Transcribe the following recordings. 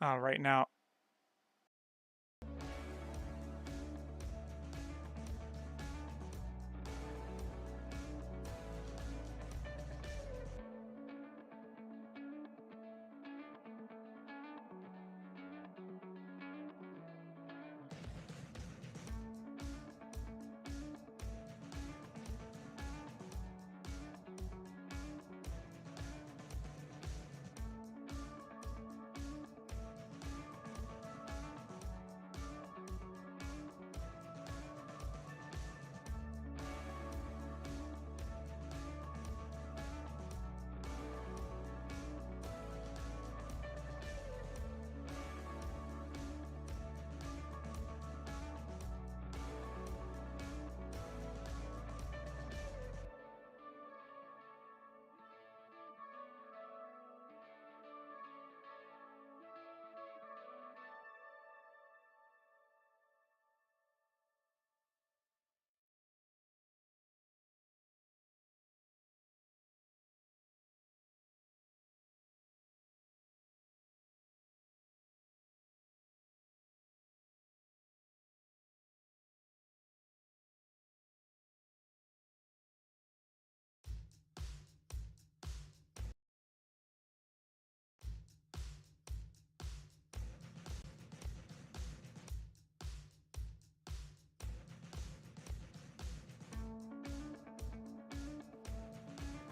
right now.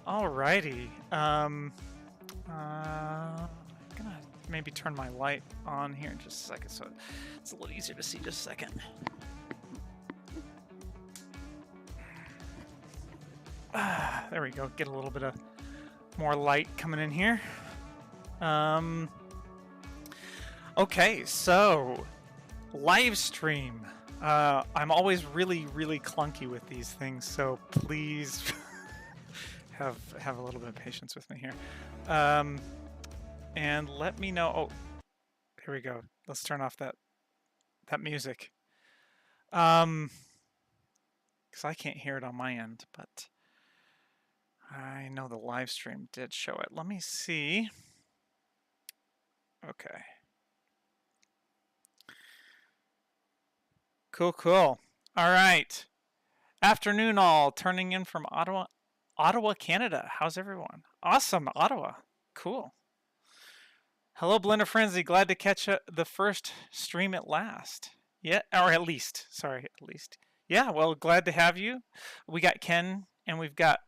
Alrighty. I'm gonna maybe turn my light on here in just a second so it's a little easier to see. Just a second. There we go. Get a little bit of more light coming in here. Okay, so live stream. I'm always really clunky with these things, so please have a little bit of patience with me here. And let me know. Oh, here we go. Let's turn off that music. Because I can't hear it on my end, but I know the live stream did show it. Let me see. Okay. Cool. All right. Afternoon all. Turning in from Ottawa, Canada. How's everyone? Awesome, Ottawa. Cool. Hello, Blender Frenzy. Glad to catch the first stream at last. Yeah, or at least. Sorry, at least. Yeah, well, glad to have you. We got Ken and we've got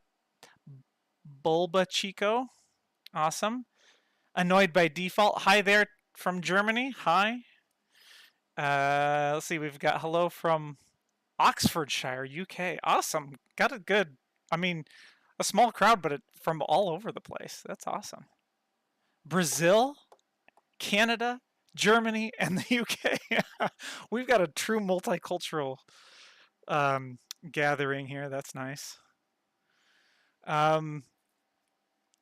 Bulba Chico. Awesome. Annoyed by default. Hi there from Germany. Hi. Let's see. We've got hello from Oxfordshire, UK. Awesome. Got it good. I mean, a small crowd, but from all over the place. That's awesome. Brazil, Canada, Germany, and the UK. We've got a true multicultural gathering here. That's nice.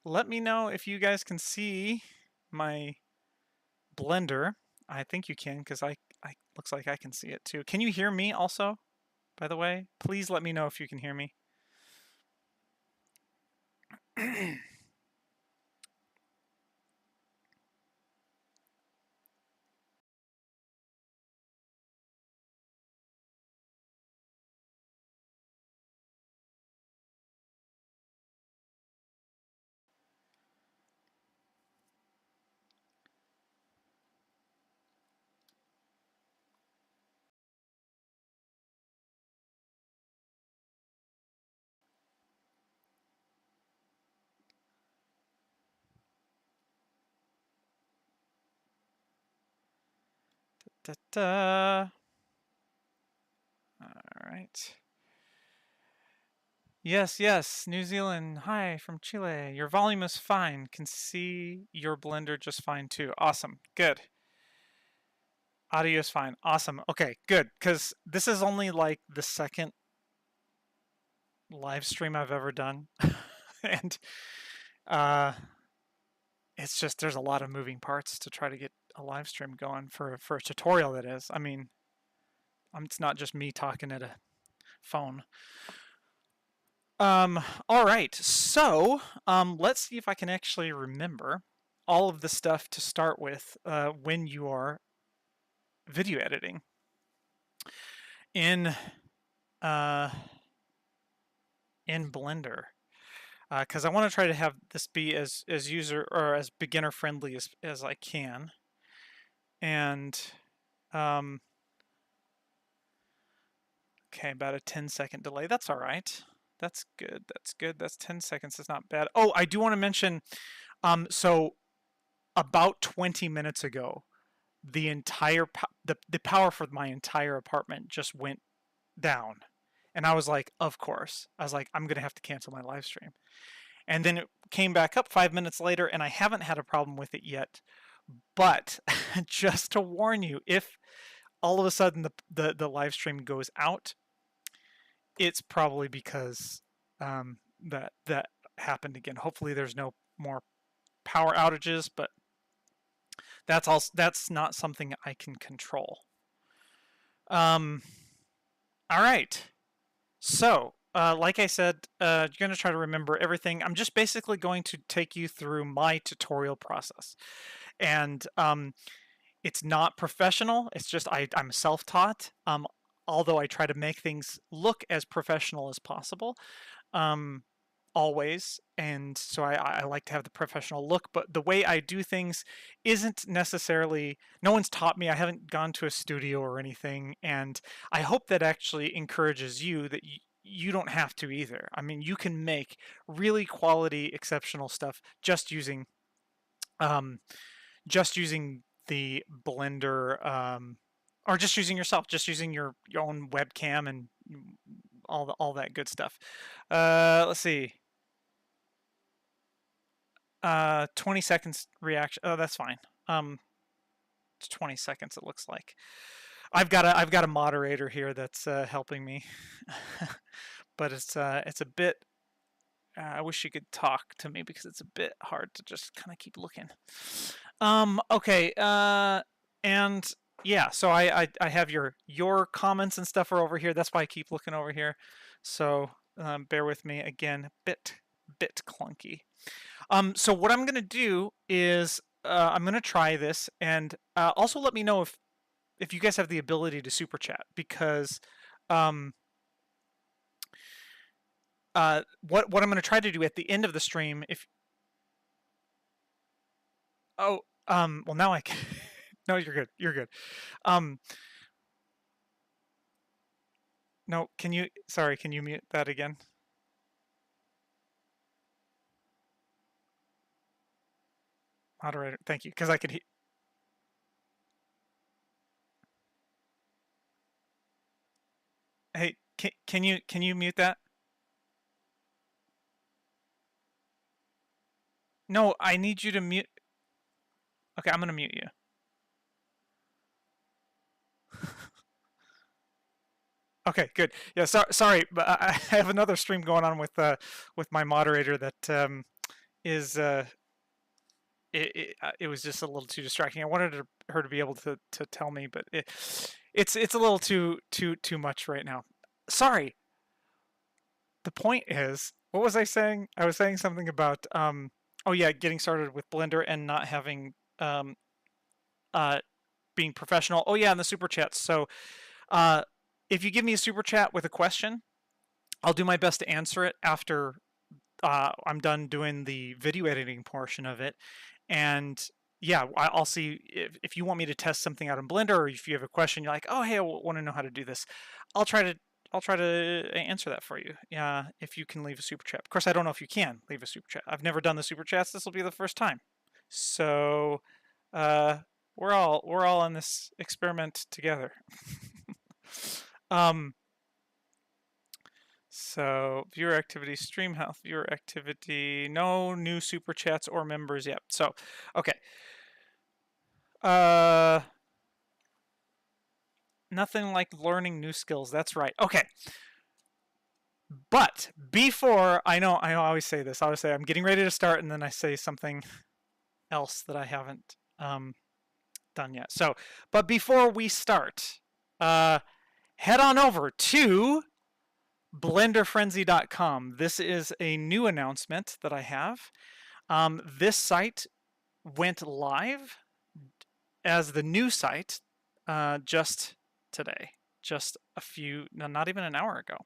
Let me know if you guys can see my Blender. I think you can because I looks like I can see it too. Can you hear me also? By the way, please let me know if you can hear me. All right. Yes, New Zealand. Hi from Chile. Your volume is fine. Can see your Blender just fine too. Awesome. Good. Audio is fine. Awesome. Okay, good. Because this is only like the second live stream I've ever done. And it's just there's a lot of moving parts to try to get a live stream going for a tutorial, that is. I mean, it's not just me talking at a phone. All right, so let's see if I can actually remember all of the stuff to start with when you are video editing. In Blender, because I want to try to have this be as user or as beginner friendly as I can. And okay, about a 10-second delay. That's all right. That's good. That's good. That's 10 seconds. That's not bad. Oh, I do want to mention, so about 20 minutes ago, the entire the power for my entire apartment just went down. And I was like, of course. I was like, I'm going to have to cancel my live stream. And then it came back up 5 minutes later, and I haven't had a problem with it yet. But just to warn you, if all of a sudden the live stream goes out, it's probably because that happened again. Hopefully there's no more power outages, but that's not something I can control. All right. So, like I said, you're going to try to remember everything. I'm just basically going to take you through my tutorial process. And it's not professional. It's just I'm self-taught, although I try to make things look as professional as possible. Always, and so I like to have the professional look, but the way I do things isn't necessarily, no one's taught me, I haven't gone to a studio or anything, and I hope that actually encourages you that you don't have to either. I mean, you can make really quality, exceptional stuff just using the Blender, or just using yourself, just using your own webcam and all that good stuff. Let's see. 20 seconds reaction. Oh, that's fine. It's 20 seconds. It looks like. I've got a moderator here that's helping me, but it's a bit. I wish you could talk to me because it's a bit hard to just kind of keep looking. Okay. And yeah, so I have your comments and stuff are over here. That's why I keep looking over here. So bear with me again. Bit clunky. So what I'm going to do is I'm going to try this, and also let me know if you guys have the ability to super chat, because what I'm going to try to do at the end of the stream, well, now I can. No, you're good. You're good. No, can you mute that again? Moderator, thank you, because I could hear. Hey, can you mute that? No, I need you to mute. Okay, I'm gonna mute you. Okay, good. Yeah, sorry, but I have another stream going on with my moderator that is it was just a little too distracting. I wanted her to be able to tell me, but it's a little too much right now. Sorry. The point is, what was I saying? I was saying something about oh yeah, getting started with Blender and not having being professional. Oh yeah, and the super chats. So if you give me a super chat with a question, I'll do my best to answer it after I'm done doing the video editing portion of it. And yeah, I'll see if you want me to test something out in Blender, or if you have a question, you're like, oh hey, I want to know how to do this. I'll try to answer that for you. Yeah, if you can leave a super chat. Of course, I don't know if you can leave a super chat. I've never done the super chats. This will be the first time. So we're all in this experiment together. So viewer activity, stream health, viewer activity, no new super chats or members yet. So, okay. Nothing like learning new skills. That's right. Okay. But before, I know I always say this. I always say I'm getting ready to start, and then I say something else that I haven't done yet. So, but before we start, head on over to blenderfrenzy.com. This is a new announcement that I have. This site went live as the new site just today, just not even an hour ago.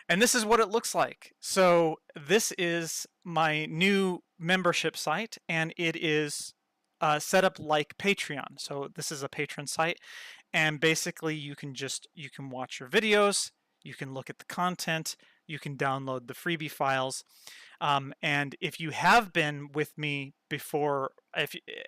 And this is what it looks like. So this is my new membership site, and it is set up like Patreon. So this is a patron site, and basically you can watch your videos, you can look at the content, you can download the freebie files. And if you have been with me before,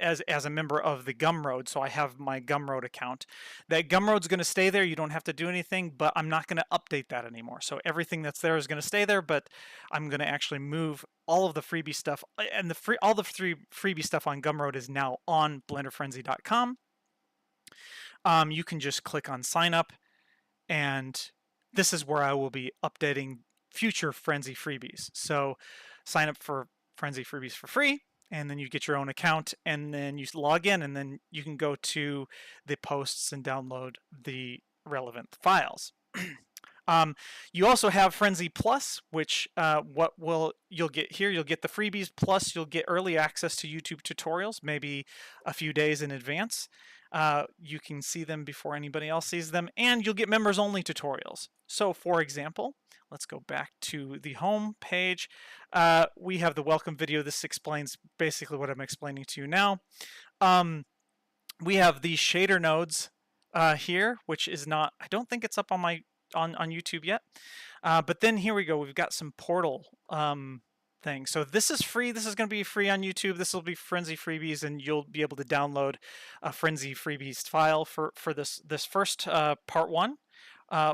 as a member of the Gumroad, so I have my Gumroad account, that Gumroad's going to stay there. You don't have to do anything, but I'm not going to update that anymore. So everything that's there is going to stay there, but I'm going to actually move all of the freebie stuff, and all the freebie stuff on Gumroad is now on blenderfrenzy.com. You can just click on sign up, and this is where I will be updating future Frenzy freebies. So sign up for Frenzy freebies for free, and then you get your own account, and then you log in, and then you can go to the posts and download the relevant files. You also have Frenzy Plus, which you'll get here. You'll get the freebies, plus you'll get early access to YouTube tutorials, maybe a few days in advance. You can see them before anybody else sees them, and you'll get members-only tutorials. So, for example, let's go back to the home page. We have the welcome video. This explains basically what I'm explaining to you now. We have the shader nodes here, which is not, I don't think it's up on my on YouTube yet. But then here we go. We've got some portal thing. So this is free. This is going to be free on YouTube. This will be Frenzy freebies, and you'll be able to download a Frenzy freebies file for this first part one,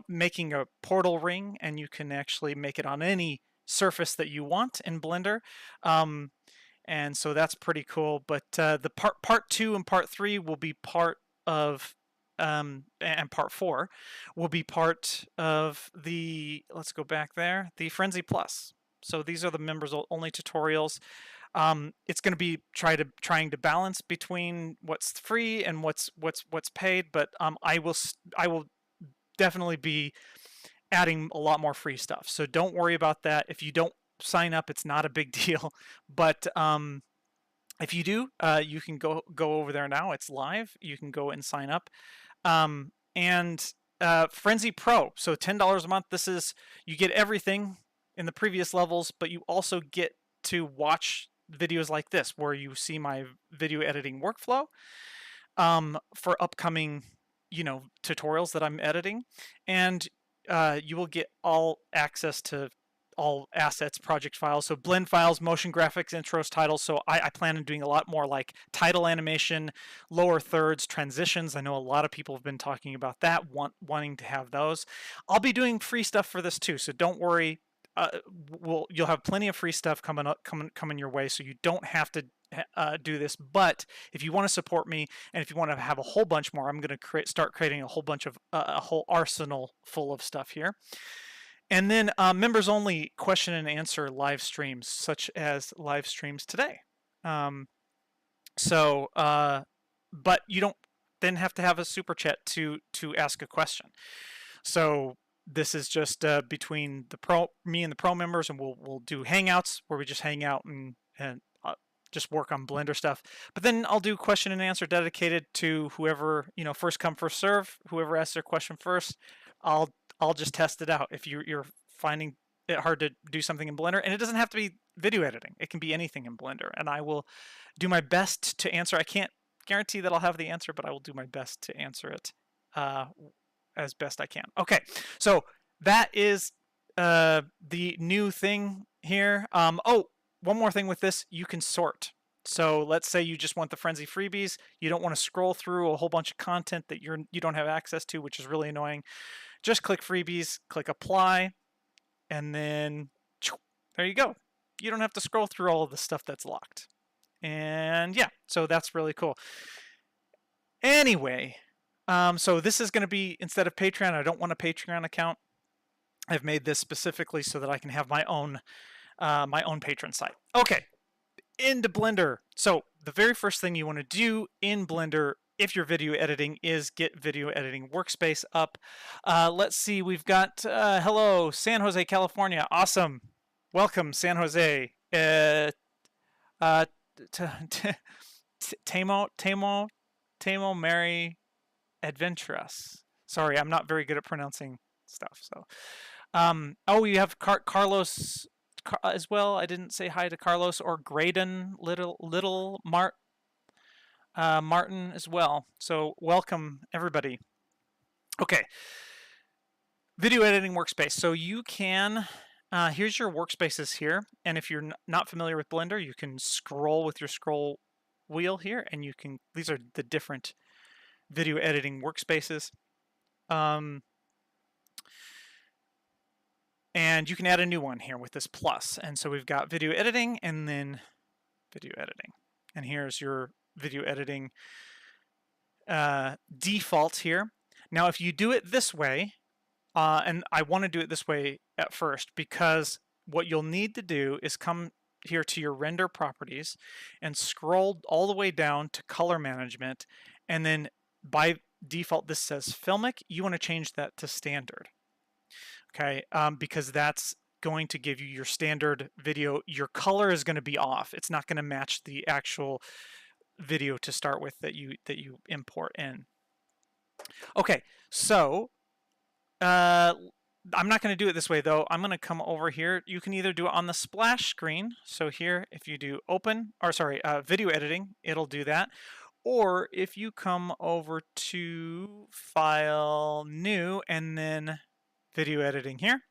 making a portal ring, and you can actually make it on any surface that you want in Blender. And so that's pretty cool. But the part 2 and part 3 will be part of and part 4 will be part of the, let's go back there, the Frenzy Plus. So these are the members only tutorials. It's going to be trying to balance between what's free and what's paid, but I will definitely be adding a lot more free stuff. So don't worry about that. If you don't sign up, it's not a big deal. But if you do, you can go over there now. It's live. You can go and sign up. And Frenzy Pro, so $10 a month. This is, you get everything in the previous levels, but you also get to watch videos like this, where you see my video editing workflow for upcoming, tutorials that I'm editing, and you will get all access to all assets, project files, so blend files, motion graphics, intros, titles. So I plan on doing a lot more like title animation, lower thirds, transitions. I know a lot of people have been talking about that, wanting to have those. I'll be doing free stuff for this too, so don't worry. You'll have plenty of free stuff coming your way, so you don't have to do this. But if you want to support me, and if you want to have a whole bunch more, I'm going to start creating a whole bunch of a whole arsenal full of stuff here. And then members only question and answer live streams, such as live streams today. But you don't then have to have a super chat to ask a question. So this is just between me and the pro members, and we'll do hangouts where we just hang out and just work on Blender stuff. But then I'll do question and answer dedicated to whoever, first come first serve. Whoever asks their question first, I'll just test it out. If you're finding it hard to do something in Blender, and it doesn't have to be video editing, it can be anything in Blender, and I will do my best to answer. I can't guarantee that I'll have the answer, but I will do my best to answer it as best I can. Okay, so that is the new thing here. Oh, one more thing with this, you can sort. So let's say you just want the Frenzy freebies. You don't want to scroll through a whole bunch of content that you don't have access to, which is really annoying. Just click freebies, click apply, and then there you go. You don't have to scroll through all of the stuff that's locked. And yeah, so that's really cool. Anyway, so this is going to be, instead of Patreon, I don't want a Patreon account. I've made this specifically so that I can have my own patron site. Okay, into Blender. So the very first thing you want to do in Blender, if you're video editing, is get video editing workspace up. Let's see, we've got, hello, San Jose, California. Awesome. Welcome, San Jose. Tamo Mary Adventurous. Sorry, I'm not very good at pronouncing stuff. So, oh, you have Carlos as well. I didn't say hi to Carlos or Graydon Martin as well. So welcome everybody. Okay, video editing workspace. So you can, here's your workspaces here. And if you're not familiar with Blender, you can scroll with your scroll wheel here, and you can, these are the different video editing workspaces. And you can add a new one here with this plus. And so we've got video editing and then video editing. And here's your video editing default here. Now, if you do it this way, and I want to do it this way at first, because what you'll need to do is come here to your render properties and scroll all the way down to color management. And then by default, this says filmic. You want to change that to standard. Okay, because that's going to give you your standard video. Your color is going to be off. It's not going to match the actual video to start with that you import in. Okay, so I'm not going to do it this way though. I'm going to come over here. You can either do it on the splash screen. So here, if you do open, or sorry, video editing, it'll do that. Or if you come over to File, New, and then video editing here,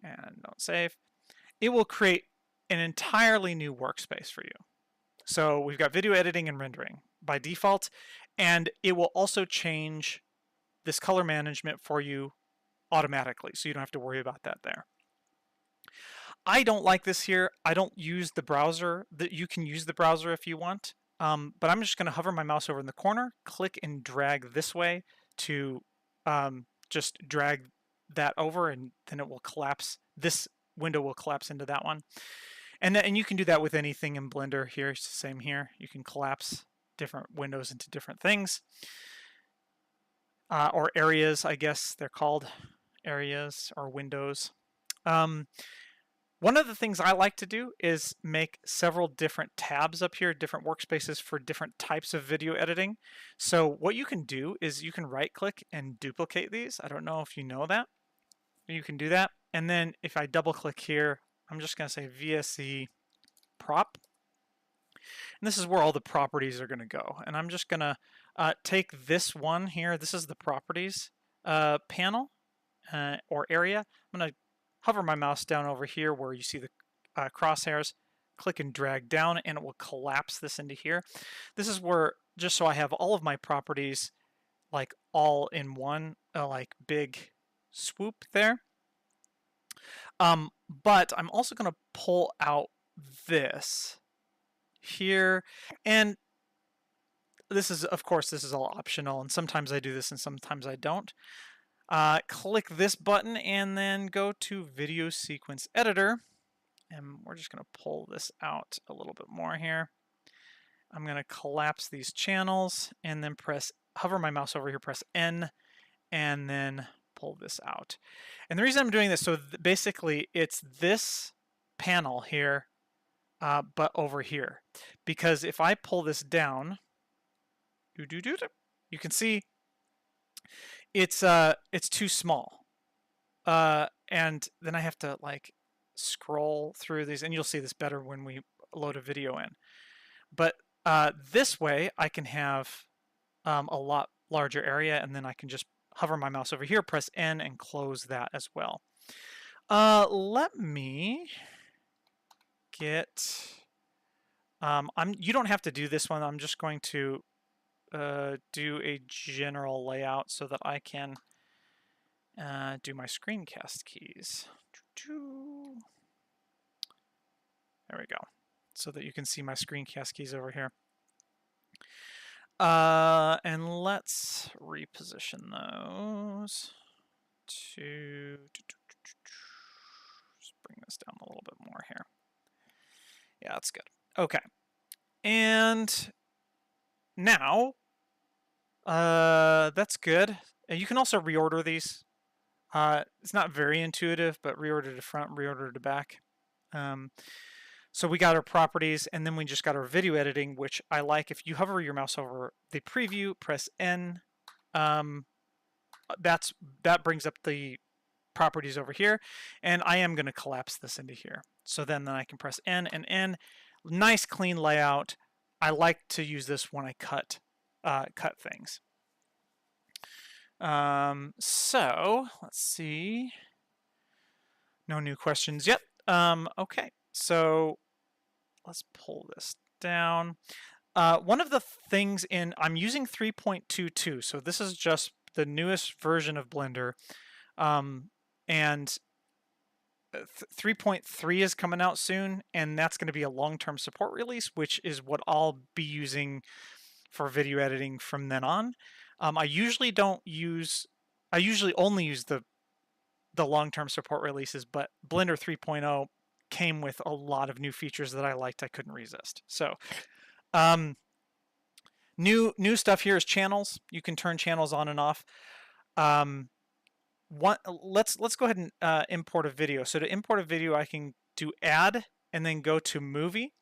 and don't save, it will create an entirely new workspace for you. So we've got video editing and rendering by default, and it will also change this color management for you automatically, so you don't have to worry about that there. I don't like this here. I don't use the browser. You can use the browser if you want, but I'm just going to hover my mouse over in the corner, click and drag this way to just drag that over, and then it will collapse. This window will collapse into that one. And you can do that with anything in Blender here. It's the same here. You can collapse different windows into different things. Or areas, I guess they're called areas or windows. One of the things I like to do is make several different tabs up here, different workspaces for different types of video editing. So what you can do is you can right click and duplicate these. I don't know if you know that. You can do that. And then if I double click here, I'm just going to say VSE prop. And this is where all the properties are going to go. And I'm just going to take this one here. This is the properties panel or area. I'm going to hover my mouse down over here where you see the crosshairs, click and drag down, and it will collapse this into here. This is where, just so I have all of my properties like all in one, like big swoop there. But I'm also going to pull out this here, and this is, of course, this is all optional, and sometimes I do this and sometimes I don't. Click this button and then go to Video Sequence Editor, and we're just going to pull this out a little bit more here. I'm going to collapse these channels and then hover my mouse over here, press N, and then pull this out. And the reason I'm doing this, so basically it's this panel here, but over here, because if I pull this down, you can see it's too small, and then I have to like scroll through these, and you'll see this better when we load a video in. But this way I can have a lot larger area, and then I can just hover my mouse over here, press N, and close that as well. Let me get, you don't have to do this one. I'm just going to do a general layout so that I can do my screencast keys. There we go. So that you can see my screencast keys over here. And let's reposition those to, just bring this down a little bit more here. Yeah, that's good. Okay. And now, that's good. You can also reorder these. It's not very intuitive, but reorder to front, reorder to back. So we got our properties, and then we just got our video editing, which I like. If you hover your mouse over the preview, press N, that brings up the properties over here, and I am going to collapse this into here. So then I can press N and N. Nice clean layout. I like to use this when I cut things. So let's see. No new questions yet. Okay, so let's pull this down. One of the things I'm using 3.22, so this is just the newest version of Blender, and 3.3 is coming out soon, and that's going to be a long-term support release, which is what I'll be using for video editing from then on. I usually only use the long-term support releases, but Blender 3.0 came with a lot of new features that I liked. I couldn't resist. So new stuff here is channels. You can turn channels on and off. Let's go ahead and import a video. So to import a video, I can do add and then go to movie,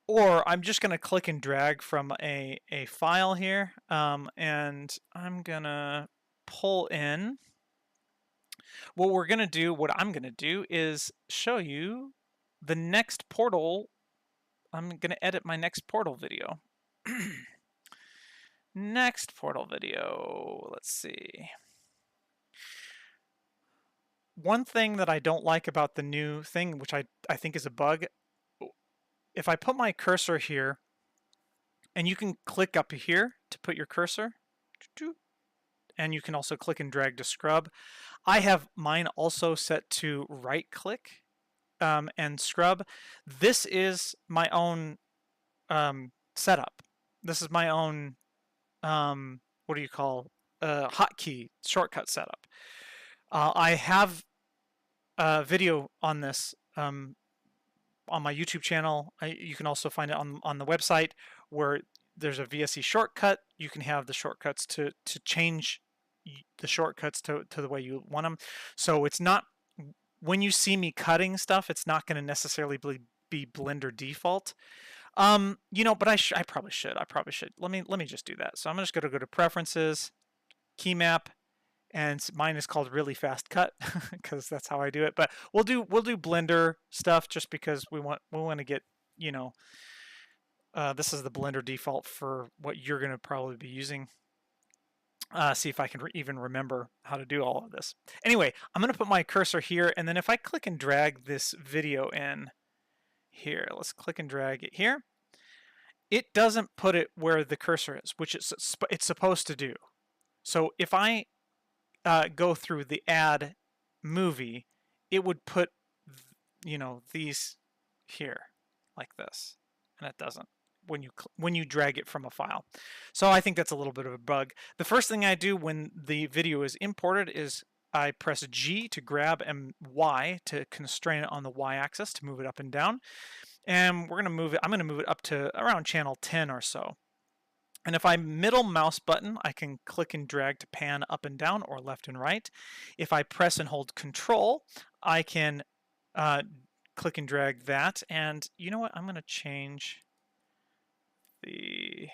or I'm just going to click and drag from a file here, and I'm going to pull in. What I'm going to do is show you the next portal. I'm going to edit my next portal video. Next portal video, let's see. One thing that I don't like about the new thing, which I think is a bug, if I put my cursor here, and you can click up here to put your cursor, and you can also click and drag to scrub. I have mine also set to right click and scrub. This is my own setup. This is my own, what do you call, hotkey shortcut setup. I have a video on this on my YouTube channel. You can also find it on the website, where there's a VSE shortcut. You can have the shortcuts to change the shortcuts to the way you want them. So it's not, when you see me cutting stuff, it's not going to necessarily be Blender default. You know, but I probably should. Let me just do that. So I'm just going to go to preferences, key map, and mine is called really fast cut because that's how I do it. But we'll do Blender stuff just because we want to get, you know, this is the Blender default for what you're going to probably be using. See if I can even remember how to do all of this. Anyway, I'm going to put my cursor here, and then if I click and drag this video in here, let's click and drag it here. It doesn't put it where the cursor is, which it's supposed to do. So if I go through the add movie, it would put, you know, these here like this, and it doesn't when you drag it from a file. So I think that's a little bit of a bug. The first thing I do when the video is imported is I press G to grab and Y to constrain it on the Y axis to move it up and down. And we're going to move it, I'm going to move it up to around channel 10 or so. And if I middle mouse button, I can click and drag to pan up and down or left and right. If I press and hold Control, I can click and drag that. And you know what? I'm going to change the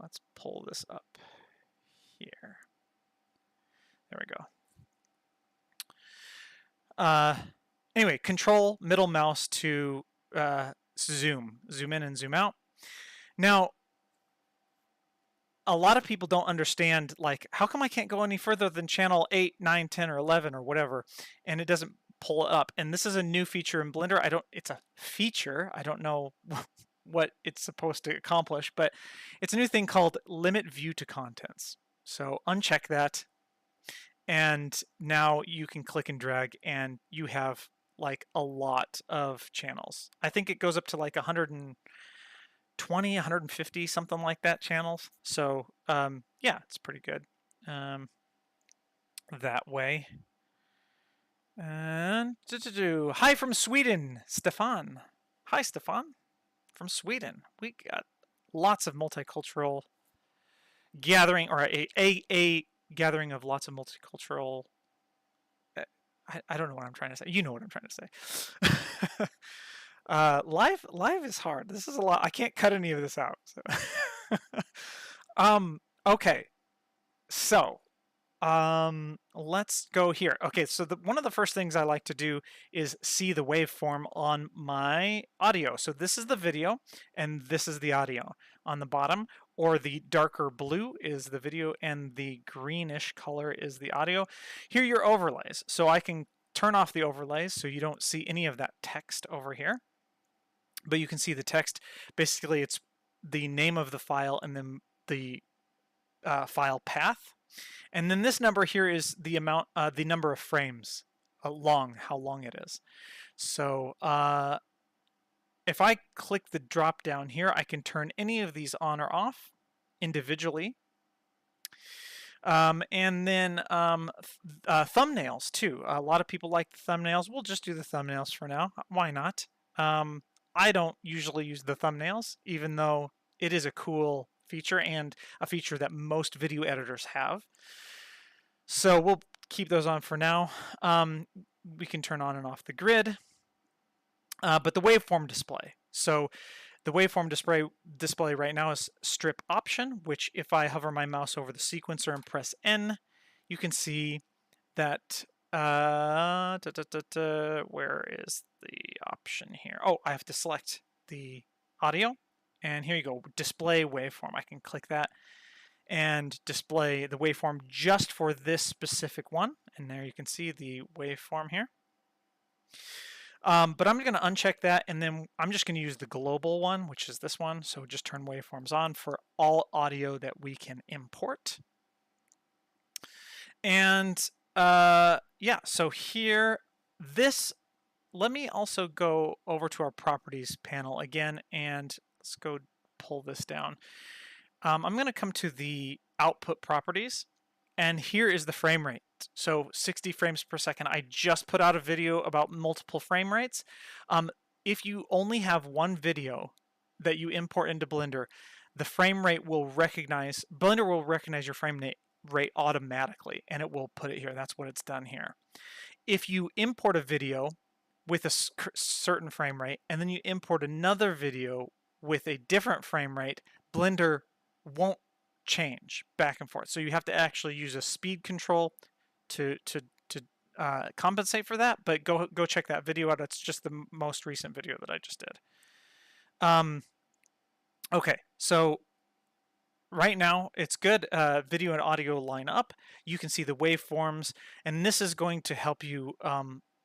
let's pull this up here. There we go. Anyway, Control middle mouse to zoom in and zoom out. Now, a lot of people don't understand, like, how come I can't go any further than channel 8, 9, 10, or 11 or whatever, and it doesn't pull it up. And this is a new feature in Blender. It's a feature. I don't know what it's supposed to accomplish, but it's a new thing called limit view to contents. So uncheck that, and now you can click and drag, and you have like a lot of channels. I think it goes up to like 120, 150, something like that channels. So yeah, it's pretty good that way. And hi from Sweden, Stefan. Hi, Stefan, from Sweden. We got lots of multicultural gathering, or a gathering of lots of multicultural. I don't know what I'm trying to say. You know what I'm trying to say. Live is hard. This is a lot. I can't cut any of this out. So. Okay. So, let's go here. Okay, so one of the first things I like to do is see the waveform on my audio. So this is the video and this is the audio. On the bottom, or the darker blue, is the video and the greenish color is the audio. Here are your overlays. So I can turn off the overlays so you don't see any of that text over here. But you can see the text. Basically, it's the name of the file and then the file path. And then this number here is the amount, the number of frames long, how long it is. So if I click the drop down here, I can turn any of these on or off individually. And then thumbnails too. A lot of people like the thumbnails. We'll just do the thumbnails for now. Why not? I don't usually use the thumbnails, even though it is a cool feature and a feature that most video editors have. So we'll keep those on for now. We can turn on and off the grid. But the waveform display. So the waveform display right now is strip option, which if I hover my mouse over the sequencer and press N, you can see that, where is the option here? Oh, I have to select the audio. And here you go, display waveform. I can click that and display the waveform just for this specific one. And there you can see the waveform here. But I'm going to uncheck that, and then I'm just going to use the global one, which is this one. So just turn waveforms on for all audio that we can import. And yeah, so here, let me also go over to our properties panel again, and let's go pull this down. I'm going to come to the output properties, and here is the frame rate. So 60 frames per second. I just put out a video about multiple frame rates. If you only have one video that you import into Blender, the frame rate will recognize, Blender will recognize your frame rate automatically, and it will put it here. That's what it's done here. If you import a video with a certain frame rate, and then you import another video with a different frame rate, Blender won't change back and forth. So you have to actually use a speed control to compensate for that. But go check that video out. It's just the most recent video that I just did. Okay, so right now it's good. Video and audio line up. You can see the waveforms, and this is going to help you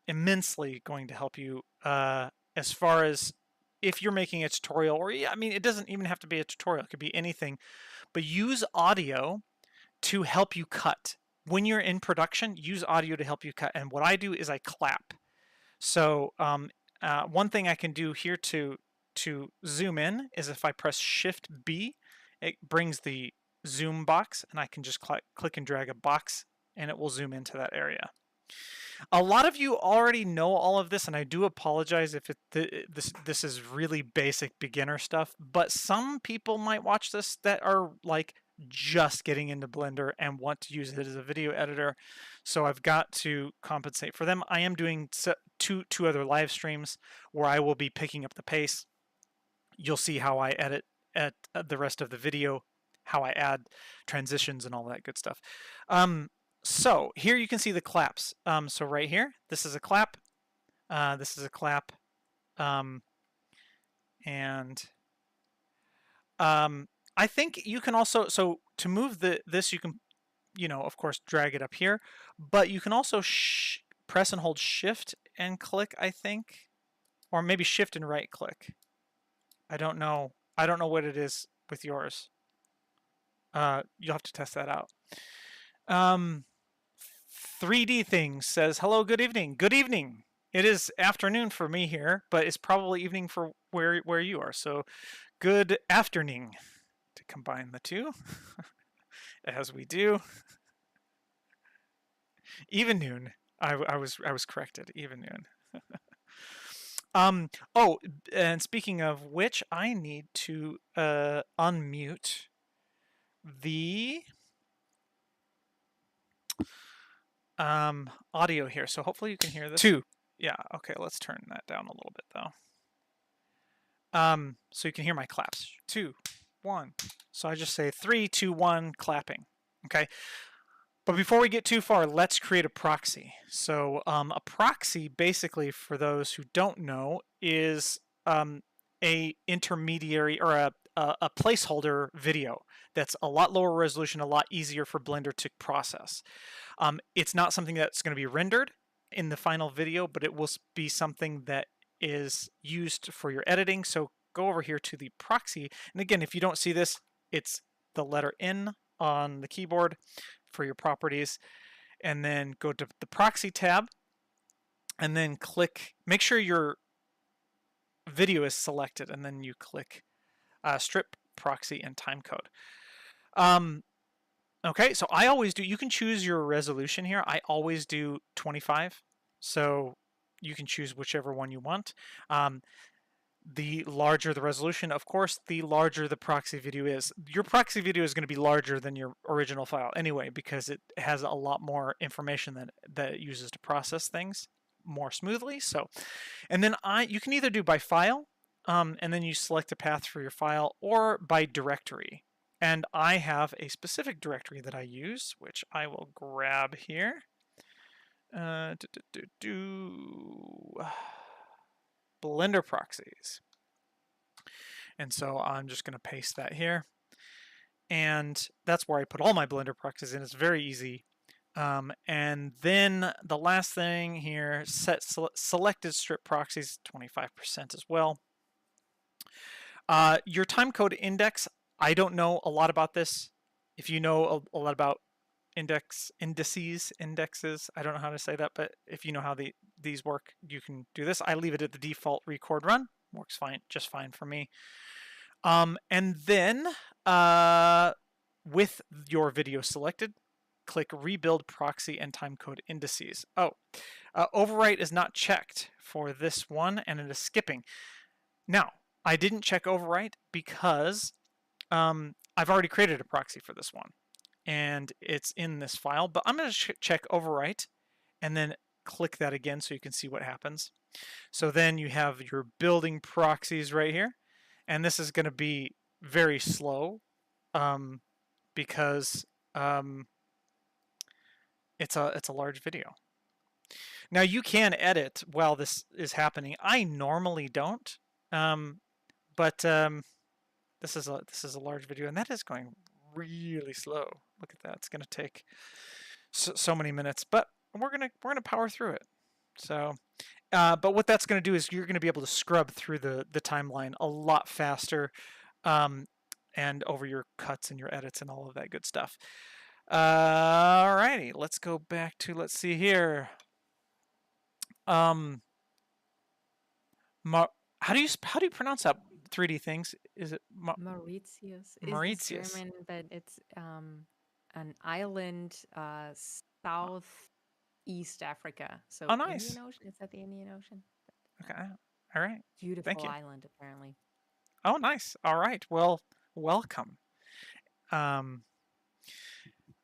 immensely. Going to help you as far as if you're making a tutorial, or I mean, it doesn't even have to be a tutorial. It could be anything. But use audio to help you cut. When you're in production, use audio to help you cut. And what I do is I clap. So one thing I can do here to zoom in is if I press Shift B, it brings the zoom box, and I can just click and drag a box, and it will zoom into that area. A lot of you already know all of this, and I do apologize if this is really basic beginner stuff, but some people might watch this that are like just getting into Blender and want to use it as a video editor. So I've got to compensate for them. I am doing two other live streams where I will be picking up the pace. You'll see how I edit at the rest of the video, how I add transitions and all that good stuff. So here you can see the claps. So right here, this is a clap. This is a clap. I think you can also, so to move this, you can, of course, drag it up here, but you can also press and hold Shift and click, I think, or maybe Shift and right click. I don't know what it is with yours. You'll have to test that out. 3D Things says, hello, good evening. Good evening. It is afternoon for me here, but it's probably evening for where you are. So good afternoon, to combine the two, as we do. Even noon. I was corrected. Even noon. Oh, and speaking of which, I need to unmute the audio here. So hopefully you can hear this. 2. Yeah, okay, let's turn that down a little bit though. So you can hear my claps. 2, 1. So I just say 3, 2, 1, clapping. Okay. But before we get too far, let's create a proxy. So a proxy, basically, for those who don't know, is a intermediary or a placeholder video that's a lot lower resolution, a lot easier for Blender to process. It's not something that's going to be rendered in the final video, but it will be something that is used for your editing. So go over here to the proxy. And again, if you don't see this, it's the letter N on the keyboard for your properties, and then go to the proxy tab and then click, make sure your video is selected, and then you click strip proxy and timecode. Okay, so I always do, you can choose your resolution here. I always do 25, so you can choose whichever one you want. The larger the resolution, of course, the larger the proxy video is. Your proxy video is going to be larger than your original file anyway, because it has a lot more information that it uses to process things more smoothly. So, and then you can either do by file, and then you select a path for your file, or by directory. And I have a specific directory that I use, which I will grab here. Blender proxies. And so I'm just going to paste that here. And that's where I put all my Blender proxies in. It's very easy. And then the last thing here, set selected strip proxies, 25% as well. Your timecode index, I don't know a lot about this. If you know a lot about indexes, I don't know how to say that, but if you know how these work, you can do this. I leave it at the default record run. Works fine, just fine for me. And then with your video selected, click rebuild proxy and timecode indices. Overwrite is not checked for this one, and it is skipping. Now, I didn't check overwrite because I've already created a proxy for this one, and it's in this file, but I'm going to check overwrite and then click that again so you can see what happens. So then you have your building proxies right here, and this is going to be very slow because it's a large video. Now you can edit while this is happening. I normally don't, but this is a large video, and that is going really slow. Look at that; it's going to take so many minutes, but we're gonna power through it. So, but what that's going to do is you're going to be able to scrub through the timeline a lot faster, and over your cuts and your edits and all of that good stuff. Alrighty, let's go back to, let's see here. How do you pronounce that 3D things? Is it Mauritius? Mauritius. It's German, but it's an island southeast Africa. So oh, nice. Indian Ocean, is that the Indian Ocean? Okay. All right. Beautiful island, apparently. Oh, nice. All right. Well, welcome.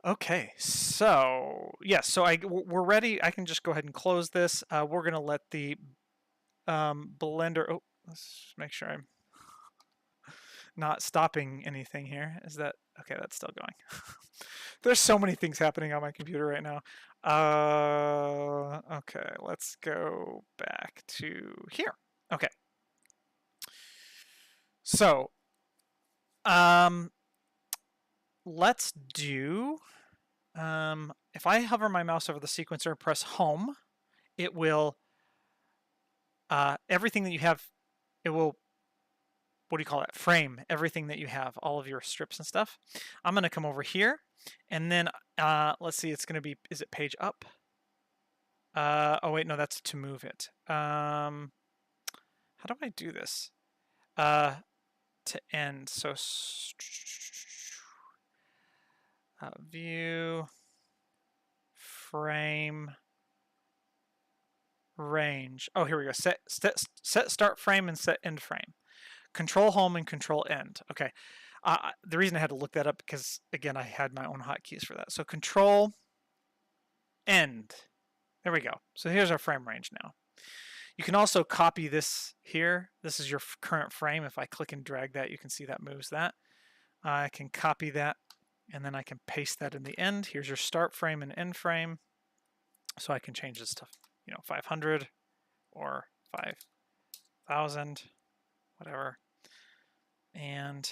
Okay, so yes, so we're ready. I can just go ahead and close this. We're gonna let the Blender. Oh, let's make sure I'm not stopping anything here. Is that okay? That's still going. There's so many things happening on my computer right now. Okay, let's go back to here. Okay. So, let's do, if I hover my mouse over the sequencer and press home, it will, everything that you have, it will, what do you call it, frame everything that you have, all of your strips and stuff. I'm going to come over here, and then, let's see, it's going to be, is it page up? Oh wait, no, that's to move it. How do I do this? To end, so view, frame, range. Oh, here we go. Set start frame and set end frame. Control home and control end. Okay. The reason I had to look that up because, again, I had my own hotkeys for that. So Control End. There we go. So here's our frame range now. You can also copy this here. This is your current frame. If I click and drag that, you can see that moves that. I can copy that, and then I can paste that in the end. Here's your start frame and end frame. So I can change this to, 500 or 5,000, whatever. And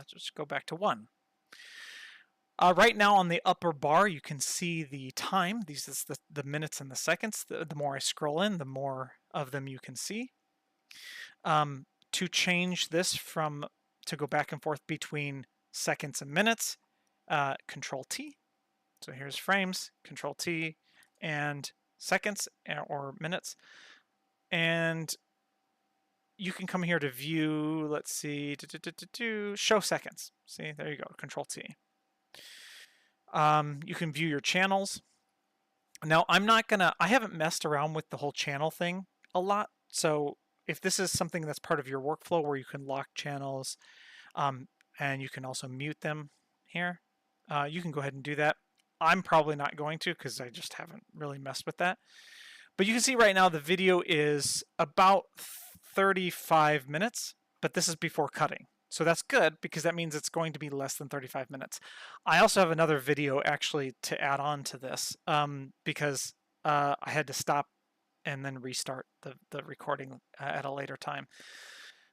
just go back to 1. Right now on the upper bar, you can see the time. These is the minutes and the seconds. The more I scroll in, the more of them you can see. To change this to go back and forth between seconds and minutes, Control T. So here's frames, Control T, and seconds or minutes. And you can come here to view, let's see, show seconds. See, there you go, Control T. You can view your channels. Now, I haven't messed around with the whole channel thing a lot. So if this is something that's part of your workflow where you can lock channels and you can also mute them here, you can go ahead and do that. I'm probably not going to because I just haven't really messed with that. But you can see right now the video is about 35 minutes, but this is before cutting. So that's good because that means it's going to be less than 35 minutes. I also have another video actually to add on to this because I had to stop and then restart the recording at a later time.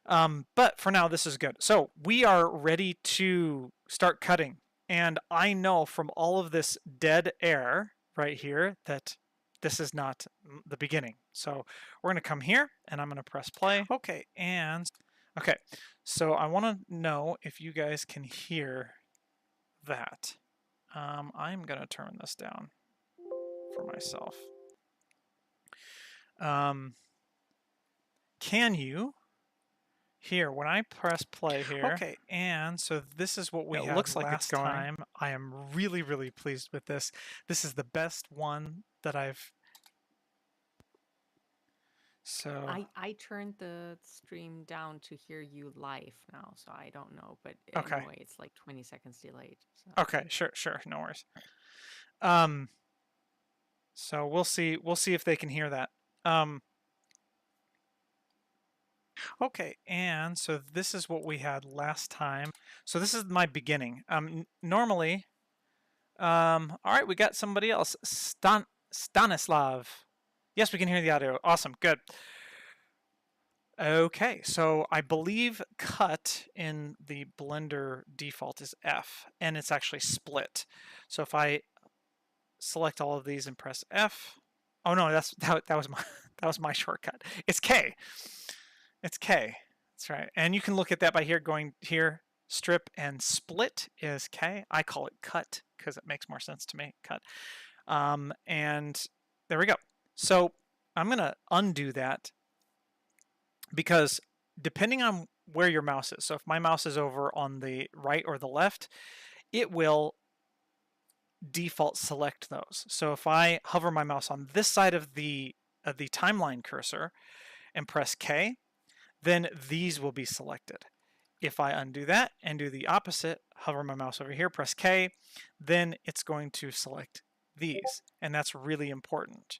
But for now, this is good. So we are ready to start cutting. And I know from all of this dead air right here that this is not the beginning. So we're going to come here and I'm going to press play. Okay, so I want to know if you guys can hear that. I'm going to turn this down for myself. Can you hear when I press play here? Okay, and so this is what we had looks like last time. I am really, really pleased with this. This is the best one that I've... So I turned the stream down to hear you live now, so I don't know, but okay. Anyway, it's like 20 seconds delayed. So. Okay, sure, no worries. So we'll see if they can hear that. Okay, and so this is what we had last time. So this is my beginning. Normally, all right, we got somebody else, Stanislav. Yes, we can hear the audio. Awesome, good. Okay, so I believe cut in the Blender default is F, and it's actually split. So if I select all of these and press F, oh no, that was my shortcut. It's K. It's K. That's right. And you can look at that by going here. Strip and split is K. I call it cut because it makes more sense to me. Cut. And there we go. So I'm going to undo that because depending on where your mouse is, so if my mouse is over on the right or the left, it will default select those. So if I hover my mouse on this side of the timeline cursor and press K, then these will be selected. If I undo that and do the opposite, hover my mouse over here, press K, then it's going to select these, and that's really important.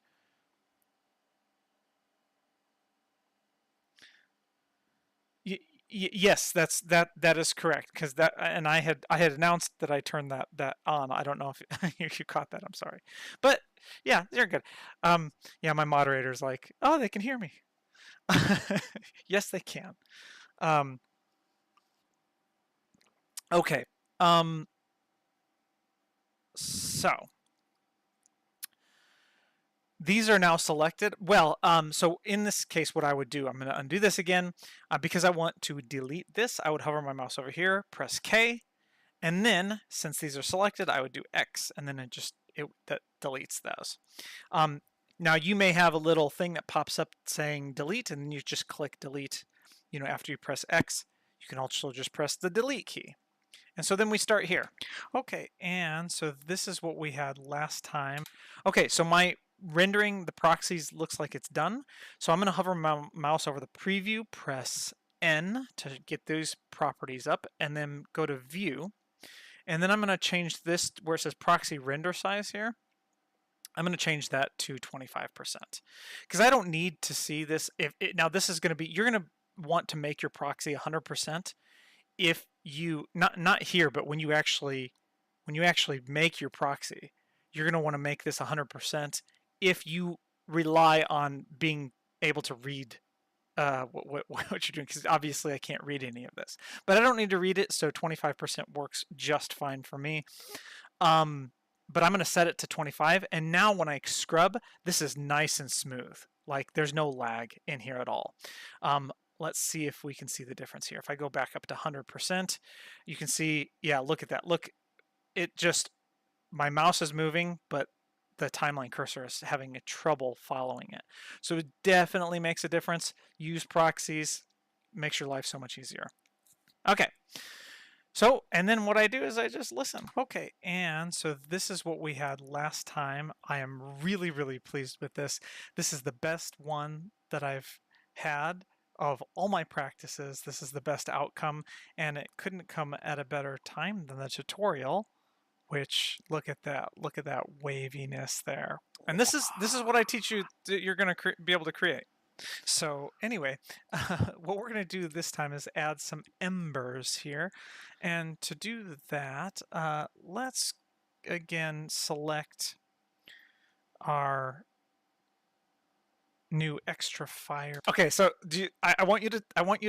Yes, that is correct because I had announced that I turned that on. I don't know if you caught that. I'm sorry, but yeah, you're good. Yeah, my moderator's like, oh, they can hear me. Yes, they can. Okay. So these are now selected. Well, so in this case, what I would do, I'm going to undo this again because I want to delete this. I would hover my mouse over here, press K, and then since these are selected, I would do X, and then that deletes those. Now you may have a little thing that pops up saying delete, and then you just click delete. After you press X, you can also just press the delete key. And so then we start here. Okay, and so this is what we had last time. Okay, so my rendering the proxies looks like it's done. So I'm going to hover my mouse over the preview, press N to get those properties up, and then go to View. And then I'm going to change this where it says Proxy Render Size here. I'm going to change that to 25% because I don't need to see this. Now this is going to be, you're going to want to make your proxy 100% if you, not here, but when you actually make your proxy, you're going to want to make this 100% if you rely on being able to read what you're doing, because obviously I can't read any of this, but I don't need to read it, so 25% works just fine for me. But I'm going to set it to 25, and now when I scrub, this is nice and smooth. Like there's no lag in here at all. Let's see if we can see the difference here. If I go back up to 100%, you can see, yeah, look at that. Look, it just, my mouse is moving, but the timeline cursor is having a trouble following it. So it definitely makes a difference. Use proxies, makes your life so much easier. Okay. So, and then what I do is I just listen. Okay, and so this is what we had last time. I am really, really pleased with this. This is the best one that I've had of all my practices. This is the best outcome, and it couldn't come at a better time than the tutorial, which look at that waviness there. And this is what I teach you that you're going to be able to create. So anyway, what we're going to do this time is add some embers here. And to do that, let's again select our new extra fire. Okay, so I want you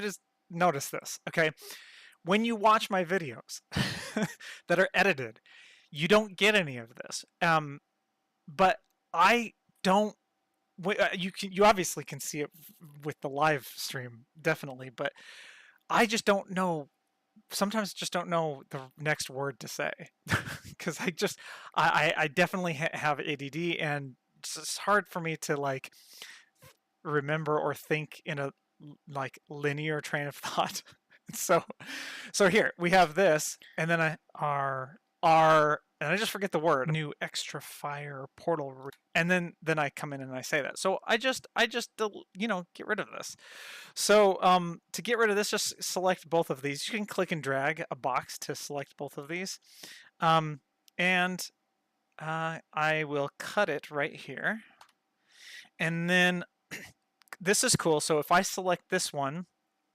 to notice this, okay? When you watch my videos that are edited, you don't get any of this. But I don't. You obviously can see it with the live stream, definitely, but I just don't know. Sometimes just don't know the next word to say because I definitely have ADD, and it's hard for me to like remember or think in a like linear train of thought. So here we have this, and then and I just forget the word, new extra fire portal, and then I come in and I say that. So I just get rid of this. So to get rid of this, just select both of these. You can click and drag a box to select both of these, and I will cut it right here. And then this is cool. So if I select this one,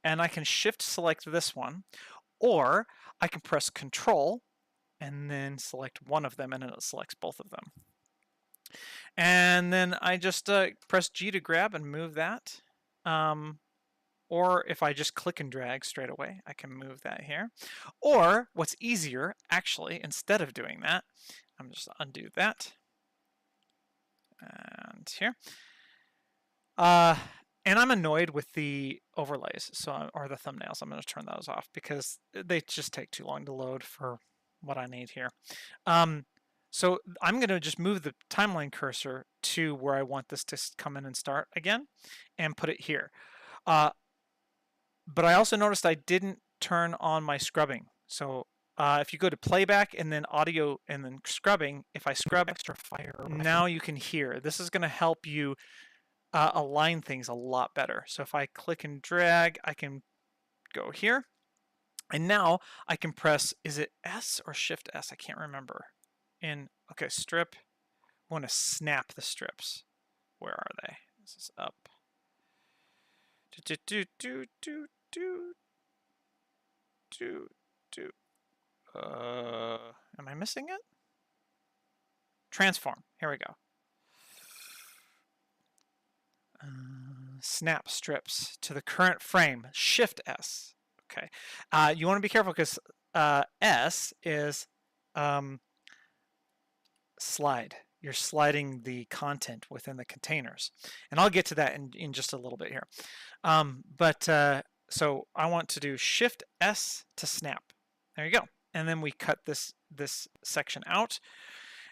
and I can shift select this one, or I can press Control and then select one of them, and it selects both of them. And then I just press G to grab and move that. Or if I just click and drag straight away, I can move that here. Or what's easier, actually, instead of doing that, I'm just undo that. And here. And I'm annoyed with the overlays, or the thumbnails. I'm going to turn those off because they just take too long to load for what I need here. So I'm going to just move the timeline cursor to where I want this to come in and start again, and put it here. But I also noticed I didn't turn on my scrubbing. So if you go to playback and then audio and then scrubbing, if I scrub extra fire, now you can hear. This is going to help you align things a lot better. So if I click and drag, I can go here. And now I can press, is it S or Shift S? I can't remember. Okay, strip. I want to snap the strips. Where are they? This is up. Am I missing it? Transform. Here we go. Snap strips to the current frame. Shift S. Okay. You want to be careful because S is slide. You're sliding the content within the containers. And I'll get to that in just a little bit here. So I want to do Shift S to snap. There you go. And then we cut this section out.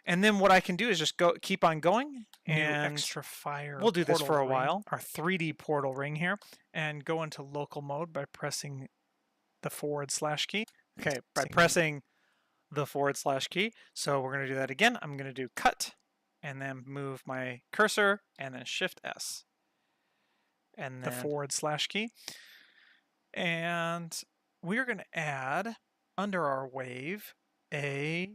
And then what I can do is just keep on going, and extra fire. We'll do this for a while. Our 3D portal ring here, and go into local mode by pressing the / key. Okay, by pressing the / key. So we're going to do that again. I'm going to do cut, and then move my cursor, and then Shift S, and then the / key. And we're going to add under our wave another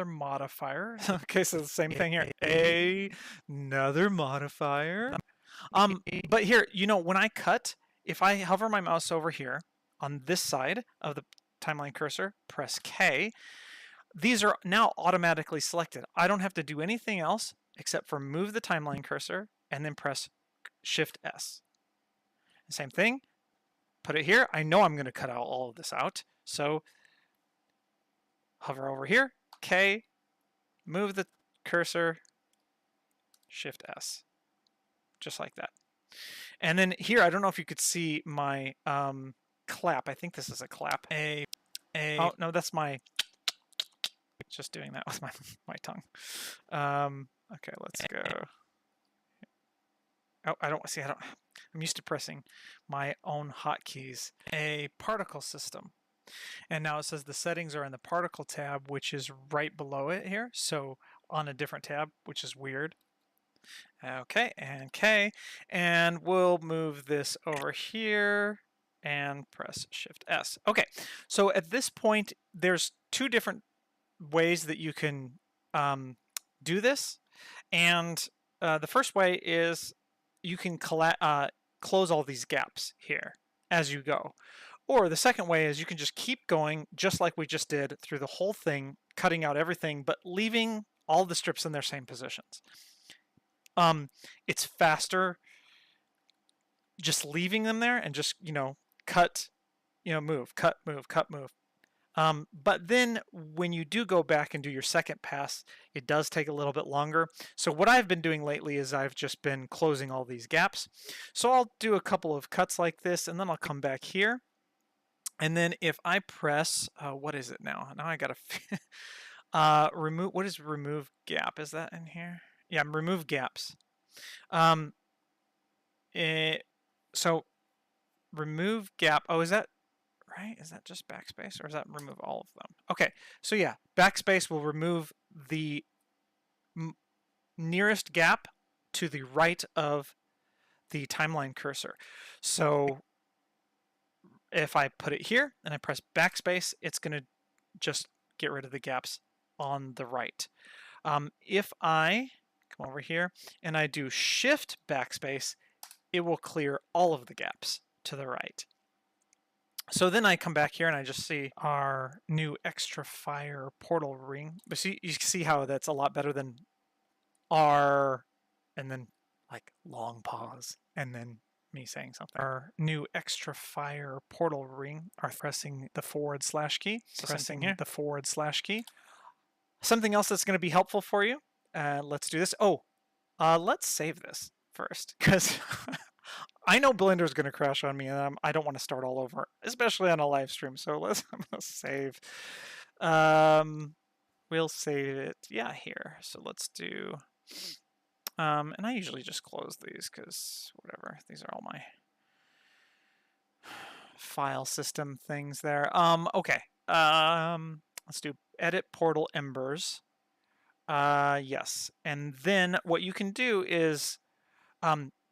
modifier. Okay, so the same thing here. Another modifier. But here, when I cut, if I hover my mouse over here on this side of the timeline cursor, press K, these are now automatically selected. I don't have to do anything else except for move the timeline cursor and then press Shift S. Same thing, put it here. I know I'm going to cut out all of this out. So hover over here, K, move the cursor, Shift S, just like that. And then here, I don't know if you could see my clap. I think this is a clap. Oh, no, that's my, just doing that with my tongue. Okay, let's go. Oh, I'm used to pressing my own hotkeys. A particle system. And now it says the settings are in the particle tab, which is right below it here. So on a different tab, which is weird. Okay, and K, and we'll move this over here and press Shift S. Okay, so at this point, there's two different ways that you can do this. And the first way is you can close all these gaps here as you go. Or the second way is you can just keep going just like we just did through the whole thing, cutting out everything, but leaving all the strips in their same positions. It's faster just leaving them there and just, cut, move, cut, move, cut, move. But then when you do go back and do your second pass, it does take a little bit longer. So what I've been doing lately is I've just been closing all these gaps. So I'll do a couple of cuts like this, and then I'll come back here. And then if I press, what is it now? Now I got to remove, what is remove gap? Is that in here? Yeah, remove gaps. So remove gap. Oh, is that right? Is that just backspace, or is that remove all of them? Okay, so yeah, backspace will remove the nearest gap to the right of the timeline cursor. So if I put it here and I press backspace, it's going to just get rid of the gaps on the right. If I come over here and I do Shift backspace, it will clear all of the gaps to the right. So then I come back here and I just see our new extra fire portal ring. But see, you see how that's a lot better than R and then like long pause and then me saying something. Our new extra fire portal ring are pressing the / key. So pressing the / key. Something else that's going to be helpful for you. Let's do this. Oh, let's save this first because I know Blender's going to crash on me, and I don't want to start all over, especially on a live stream. So let's save. We'll save it, yeah, here. So let's do. And I usually just close these because whatever. These are all my file system things there. Okay. Let's do edit portal embers. Yes, and then what you can do is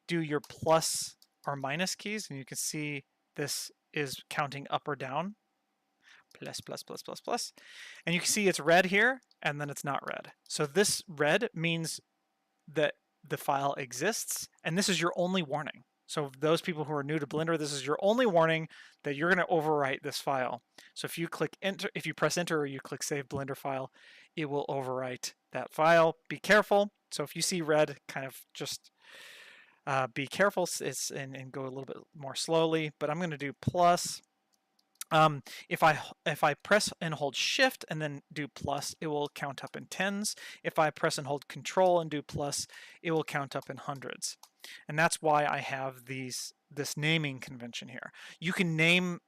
do your plus or minus keys, and you can see this is counting up or down. Plus, plus, plus, plus, plus. And you can see it's red here, and then it's not red. So this red means that the file exists, and this is your only warning. So those people who are new to Blender, this is your only warning that you're going to overwrite this file. So if you click enter, if you press enter or you click save Blender file, it will overwrite that file. Be careful. So if you see red, kind of just be careful and go a little bit more slowly. But I'm going to do plus. If I press and hold shift and then do plus, it will count up in tens. If I press and hold control and do plus, it will count up in hundreds. And that's why I have this naming convention here. You can name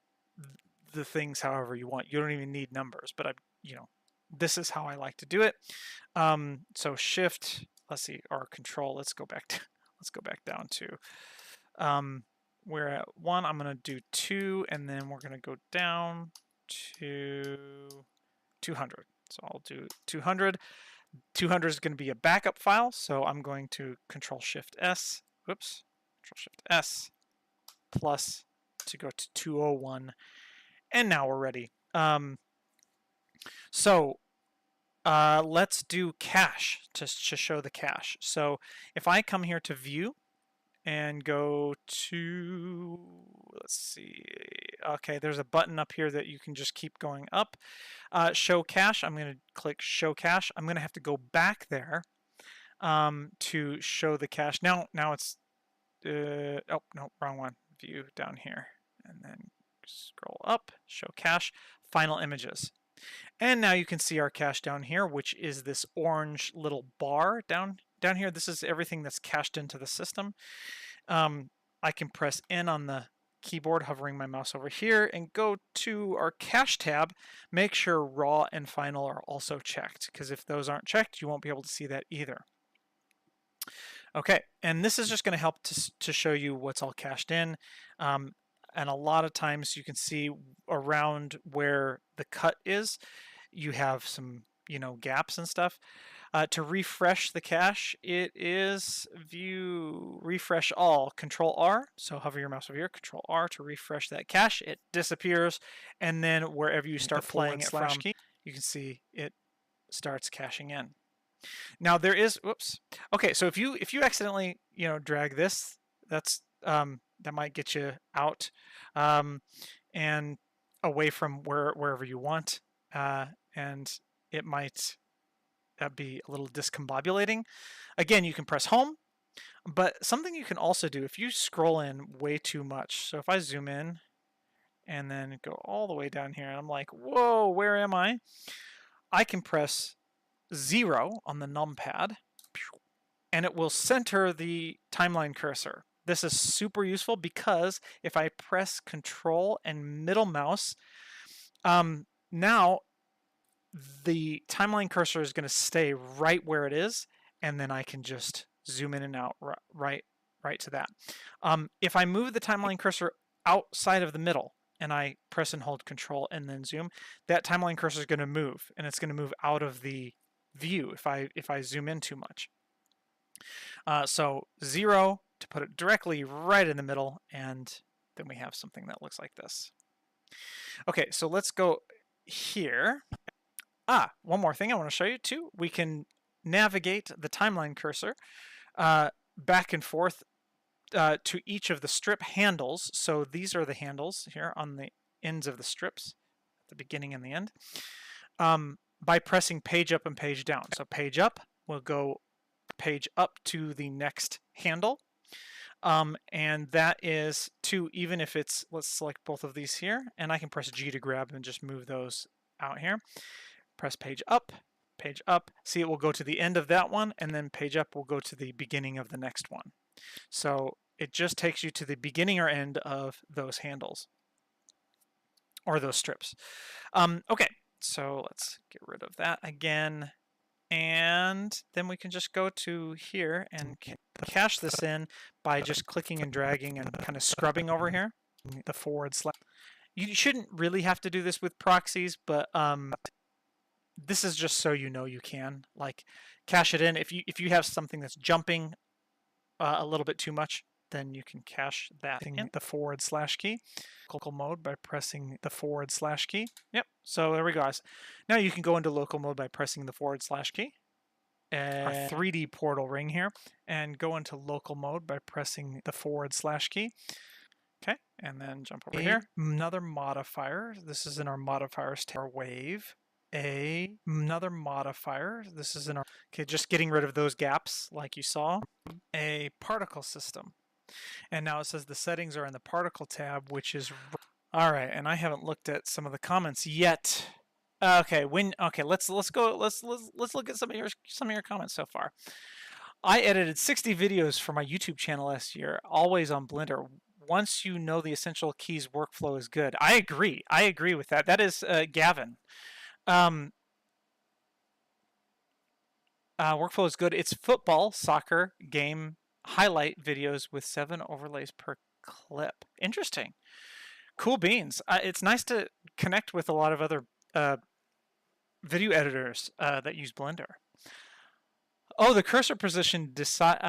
the things however you want. You don't even need numbers, but this is how I like to do it. So shift, let's see, or control. Let's go back down to we're at 1. I'm going to do 2, and then we're going to go down to 200. So I'll do 200. 200 is going to be a backup file, so I'm going to Control Shift S. Whoops. Control Shift S plus to go to 201, and now we're ready. Let's do cache to show the cache. So if I come here to view and go to, let's see, okay, there's a button up here that you can just keep going up. Show cache, I'm going to click show cache. I'm going to have to go back there to show the cache. Now it's, oh, no, wrong one. View down here, and then scroll up, show cache, final images. And now you can see our cache down here, which is this orange little bar down here. This is everything that's cached into the system. I can press N on the keyboard, hovering my mouse over here, and go to our cache tab. Make sure raw and final are also checked, because if those aren't checked, you won't be able to see that either. Okay, and this is just going to help to show you what's all cached in. And a lot of times you can see around where the cut is, you have some, gaps and stuff. To refresh the cache, it is view refresh all, Control R. So hover your mouse over here, Control R to refresh that cache. It disappears, and then wherever you start playing it from, you can see it starts caching in. Now there is, whoops. Okay, so if you accidentally, drag this, that's that might get you out and away from wherever you want, and it might be a little discombobulating. Again, you can press home, but something you can also do if you scroll in way too much. So if I zoom in and then go all the way down here, and I'm like, whoa, where am I? I can press 0 on the numpad, and it will center the timeline cursor. This is super useful because if I press Control and middle mouse, now the timeline cursor is going to stay right where it is, and then I can just zoom in and out right to that. If I move the timeline cursor outside of the middle and I press and hold Control and then zoom, that timeline cursor is going to move, and it's going to move out of the view if I zoom in too much. So 0 to put it directly right in the middle, and then we have something that looks like this. Okay, so let's go here. One more thing I want to show you too. We can navigate the timeline cursor back and forth to each of the strip handles. So these are the handles here on the ends of the strips, the beginning and the end, by pressing page up and page down. So page up will go page up to the next handle. And that is even if it's, let's select both of these here, and I can press G to grab and just move those out here. Press page up, see it will go to the end of that one, and then page up will go to the beginning of the next one. So it just takes you to the beginning or end of those handles, or those strips. Okay, so let's get rid of that again. And then we can just go to here and cache this in by just clicking and dragging and kind of scrubbing over here, the /. You shouldn't really have to do this with proxies, but this is just so you can, like, cache it in. If you have something that's jumping a little bit too much, then you can cache that in the / key. Local mode by pressing the / key. Yep, so there we go, guys. Now you can go into local mode by pressing the / key. Our 3D portal ring here, and go into local mode by pressing the / key. Okay, and then jump over here. Another modifier. This is in our modifiers tab. Our wave. Another modifier. This is in our, okay, just getting rid of those gaps like you saw. A particle system. And now it says the settings are in the particle tab, which is all right. And I haven't looked at some of the comments yet. Okay, let's look at some of your comments so far. I edited 60 videos for my YouTube channel last year, always on Blender. Once you know the essential keys, workflow is good. I agree with that. That is Gavin. Workflow is good. It's football, soccer, game highlight videos with 7 overlays per clip. Interesting. Cool beans. It's nice to connect with a lot of other video editors that use Blender. Oh, the cursor position decide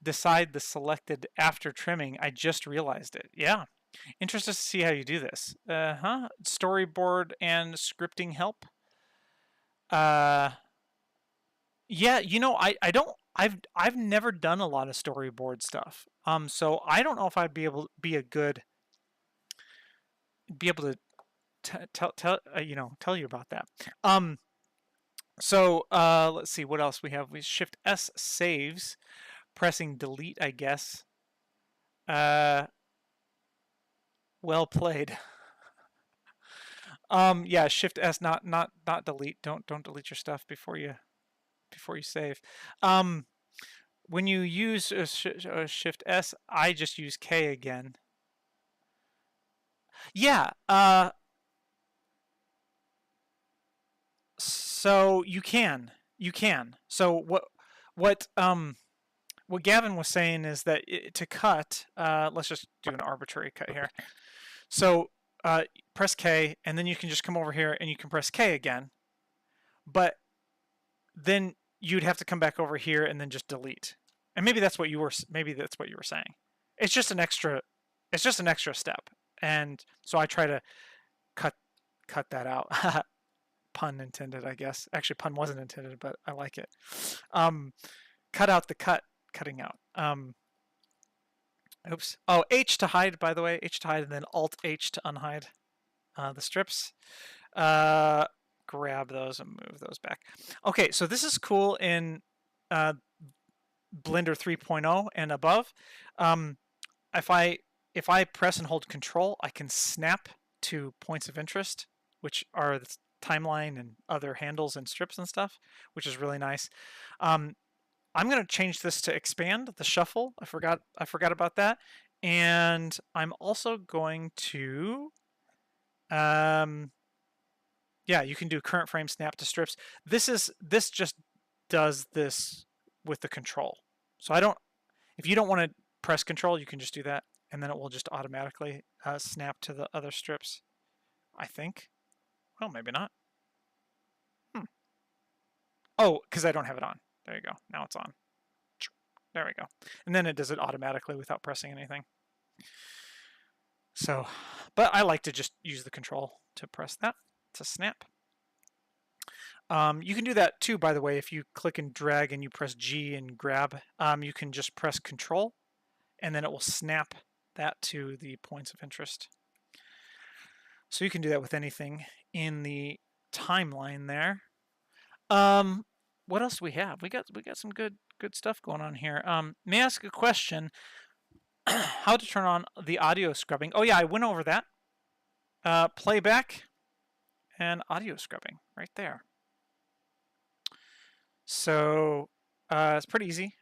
the selected after trimming. I just realized it. Yeah. Interested to see how you do this. Storyboard and scripting help. Yeah, you know, I don't I've never done a lot of storyboard stuff. So I don't know if I'd be able to be able to tell you about that. Let's see what else we have. We Shift S saves, pressing delete, I guess. Well played. Yeah, Shift S, not delete. Don't delete your stuff before you save. When you use Shift S, I just use K again. Yeah. So you can. So what Gavin was saying is that to cut, let's just do an arbitrary cut here. So press K, and then you can just come over here and you can press K again. But then you'd have to come back over here and then just delete. And maybe that's what you were saying. It's just an extra step. And so I try to cut that out. Pun intended, I guess. Actually, pun wasn't intended, but I like it. Cut out the cutting out. Oops. Oh, H to hide, by the way. H to hide, and then Alt H to unhide the strips. Grab those and move those back. Okay, so this is cool in Blender 3.0 and above. If I press and hold Control, I can snap to points of interest, which are the timeline and other handles and strips and stuff, which is really nice. I'm going to change this to expand the shuffle. I forgot about that, and I'm also going to yeah, you can do current frame snap to strips. This just does this with the control. So if you don't want to press Control, you can just do that, and then it will just automatically snap to the other strips, I think. Well, maybe not. Oh, because I don't have it on. There you go. Now it's on. There we go. And then it does it automatically without pressing anything. So, but I like to just use the control to press that to snap. You can do that too, by the way, if you click and drag and you press G and grab. You can just press Control, and then it will snap that to the points of interest. So you can do that with anything in the timeline there. What else do we have? We got some good stuff going on here. May I ask a question? How to turn on the audio scrubbing? Oh yeah, I went over that. Playback and audio scrubbing right there. So it's pretty easy.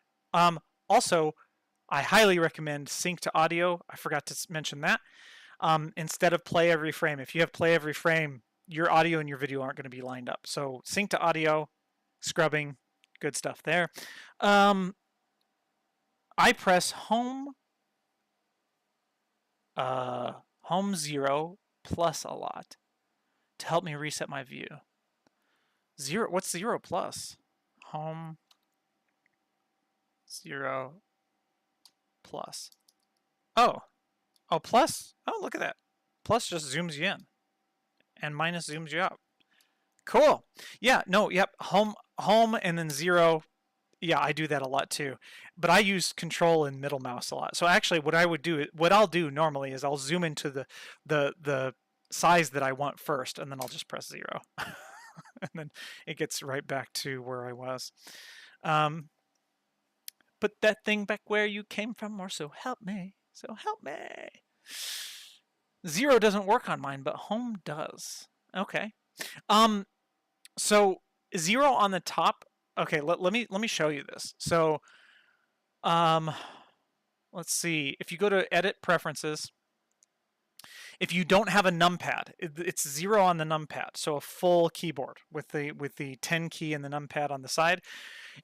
Also, I highly recommend sync to audio. I forgot to mention that. Instead of play every frame. If you have play every frame, your audio and your video aren't going to be lined up. So sync to audio, scrubbing, good stuff there. I press home 0 plus a lot to help me reset my view. 0, what's 0 plus? Home 0 plus. Oh, plus. Oh, look at that. Plus just zooms you in, and minus zooms you out. Cool. Yeah. No. Yep. Home, and then 0. Yeah, I do that a lot too. But I use Control and middle mouse a lot. So actually, what I'll do normally is I'll zoom into the size that I want first, and then I'll just press 0, and then it gets right back to where I was. Put that thing back where you came from, or so help me. So help me. 0 doesn't work on mine, but home does. Okay. So 0 on the top. Okay, let me show you this. So, let's see. If you go to Edit Preferences, if you don't have a numpad, it's 0 on the numpad. So a full keyboard with the 10 key and the numpad on the side.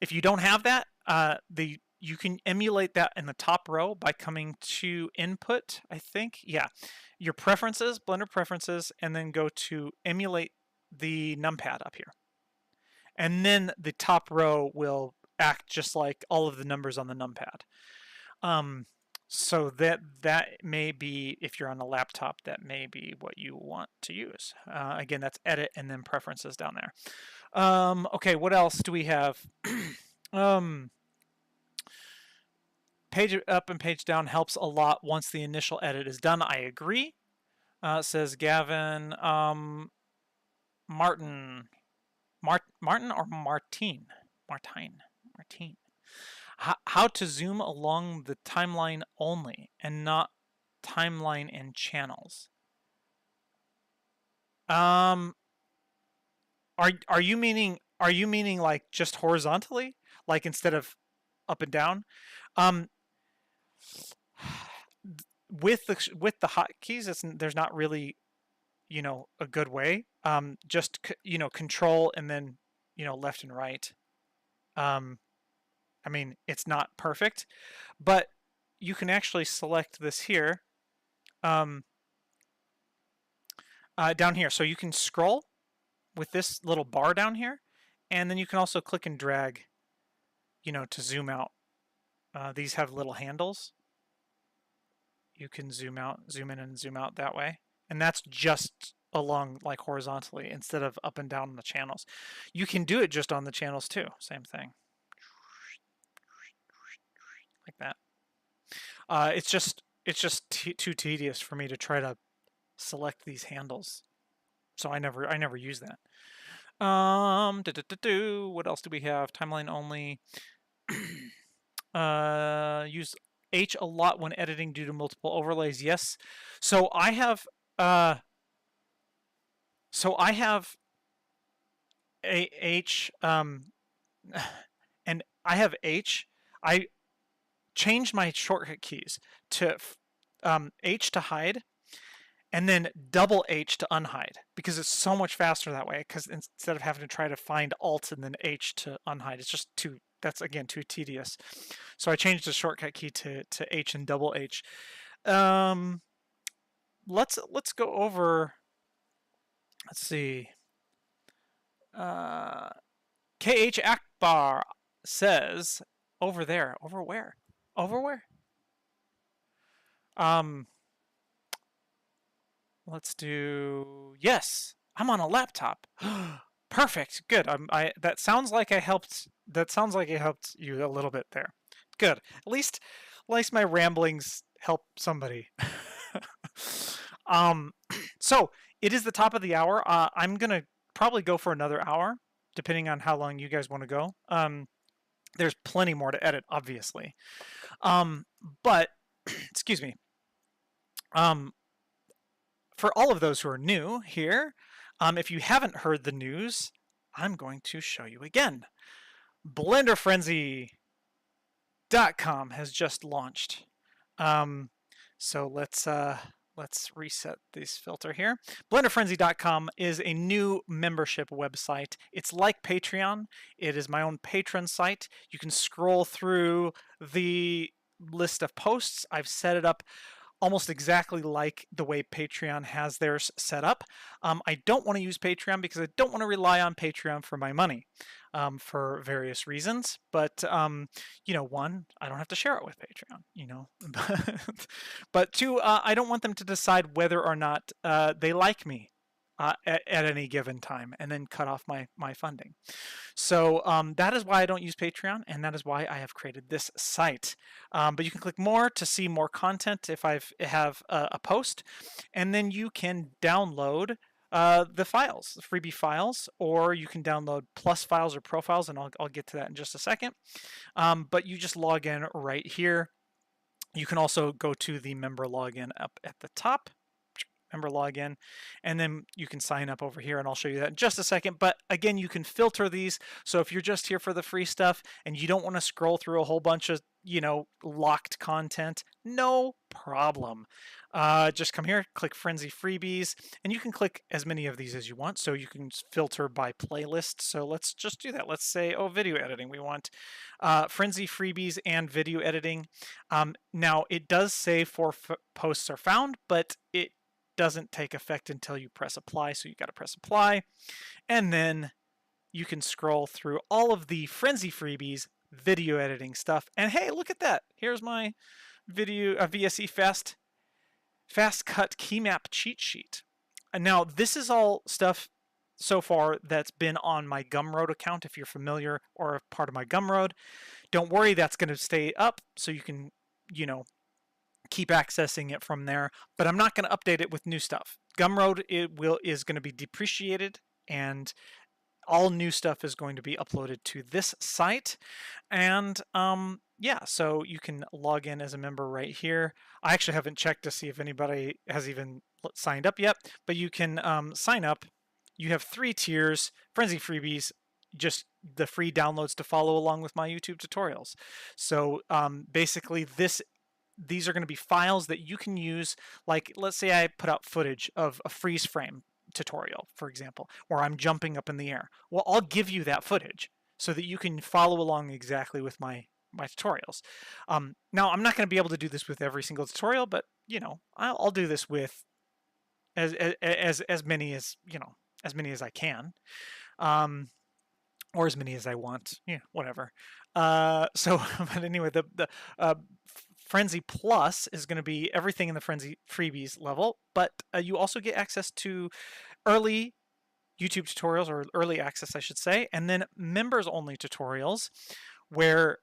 If you don't have that, you can emulate that in the top row by coming to Input, I think. Yeah, your Preferences, Blender Preferences, and then go to Emulate the numpad up here. And then the top row will act just like all of the numbers on the numpad. So that may be, if you're on a laptop, that may be what you want to use. Again, that's edit and then preferences down there. Okay, what else do we have? Page up and page down helps a lot once the initial edit is done. I agree. Says Gavin. Martin or Martine? Martine. How to zoom along the timeline only and not timeline and channels. Are you meaning like just horizontally, like instead of up and down? With the hotkeys, there's not really, a good way. Just control and then left and right. I mean, it's not perfect, but you can actually select this here, down here. So you can scroll with this little bar down here, and then you can also click and drag, to zoom out. These have little handles. You can zoom out, zoom in, and zoom out that way. And that's just along like horizontally instead of up and down on the channels. You can do it just on the channels too. Same thing. Like that. It's just too tedious for me to try to select these handles, so I never use that. What else do we have? Timeline only. Use H a lot when editing due to multiple overlays. Yes. So I have a H, and I have H. I changed my shortcut keys to H to hide, and then double H to unhide, because it's so much faster that way. Because instead of having to try to find Alt and then H to unhide, it's just that's again too tedious. So I changed the shortcut key to H and double H. Let's go over. Let's see. KH Akbar says over there. Over where? Over where? Let's do, yes, I'm on a laptop. Perfect. Good. That sounds like I helped you a little bit there. Good. At least my ramblings help somebody. So it is the top of the hour. I'm gonna probably go for another hour, depending on how long you guys want to go. There's plenty more to edit, obviously. But excuse me. For all of those who are new here, if you haven't heard the news, I'm going to show you again. BlenderFrenzy.com has just launched. So let's reset this filter here. BlenderFrenzy.com is a new membership website. It's like Patreon. It is my own patron site. You can scroll through the list of posts. I've set it up almost exactly like the way Patreon has theirs set up. I don't want to use Patreon because I don't want to rely on Patreon for my money, for various reasons. But one, I don't have to share it with Patreon, but two, I don't want them to decide whether or not they like me at any given time and then cut off my funding. So that is why I don't use Patreon, and that is why I have created this site. But you can click more to see more content if I have a post, and then you can download the files, the freebie files, or you can download plus files or profiles, and I'll get to that in just a second. But you just log in right here. You can also go to the member login up at the top. Member login, and then you can sign up over here, and I'll show you that in just a second. But again, you can filter these, so if you're just here for the free stuff and you don't want to scroll through a whole bunch of locked content, no problem. Just come here, click Frenzy Freebies, and you can click as many of these as you want, so you can filter by playlist. So let's just do that. Let's say, video editing. We want Frenzy Freebies and video editing. Now it does say 4 posts are found, but it doesn't take effect until you press apply, so you got to press apply, and then you can scroll through all of the Frenzy Freebies video editing stuff, and hey, look at that, here's my VSE fast cut key map cheat sheet. And now this is all stuff so far that's been on my Gumroad account. If you're familiar or a part of my Gumroad, don't worry, that's going to stay up so you can, you know, keep accessing it from there. But I'm not going to update it with new stuff. Gumroad is going to be depreciated, and all new stuff is going to be uploaded to this site. And yeah, so you can log in as a member right here. I actually haven't checked to see if anybody has even signed up yet, but you can sign up. You have 3 tiers: Frenzy freebies, just the free downloads to follow along with my YouTube tutorials. So basically these are going to be files that you can use. Like, let's say I put out footage of a freeze frame tutorial, for example, where I'm jumping up in the air. Well, I'll give you that footage so that you can follow along exactly with my tutorials. Now, I'm not going to be able to do this with every single tutorial, but you know, I'll do this with as many as, you know, as many as I can, or as many as I want. Yeah, whatever. So, but anyway, the Frenzy Plus is going to be everything in the Frenzy freebies level, but you also get access to early YouTube tutorials, or early access, I should say, and then members only tutorials, where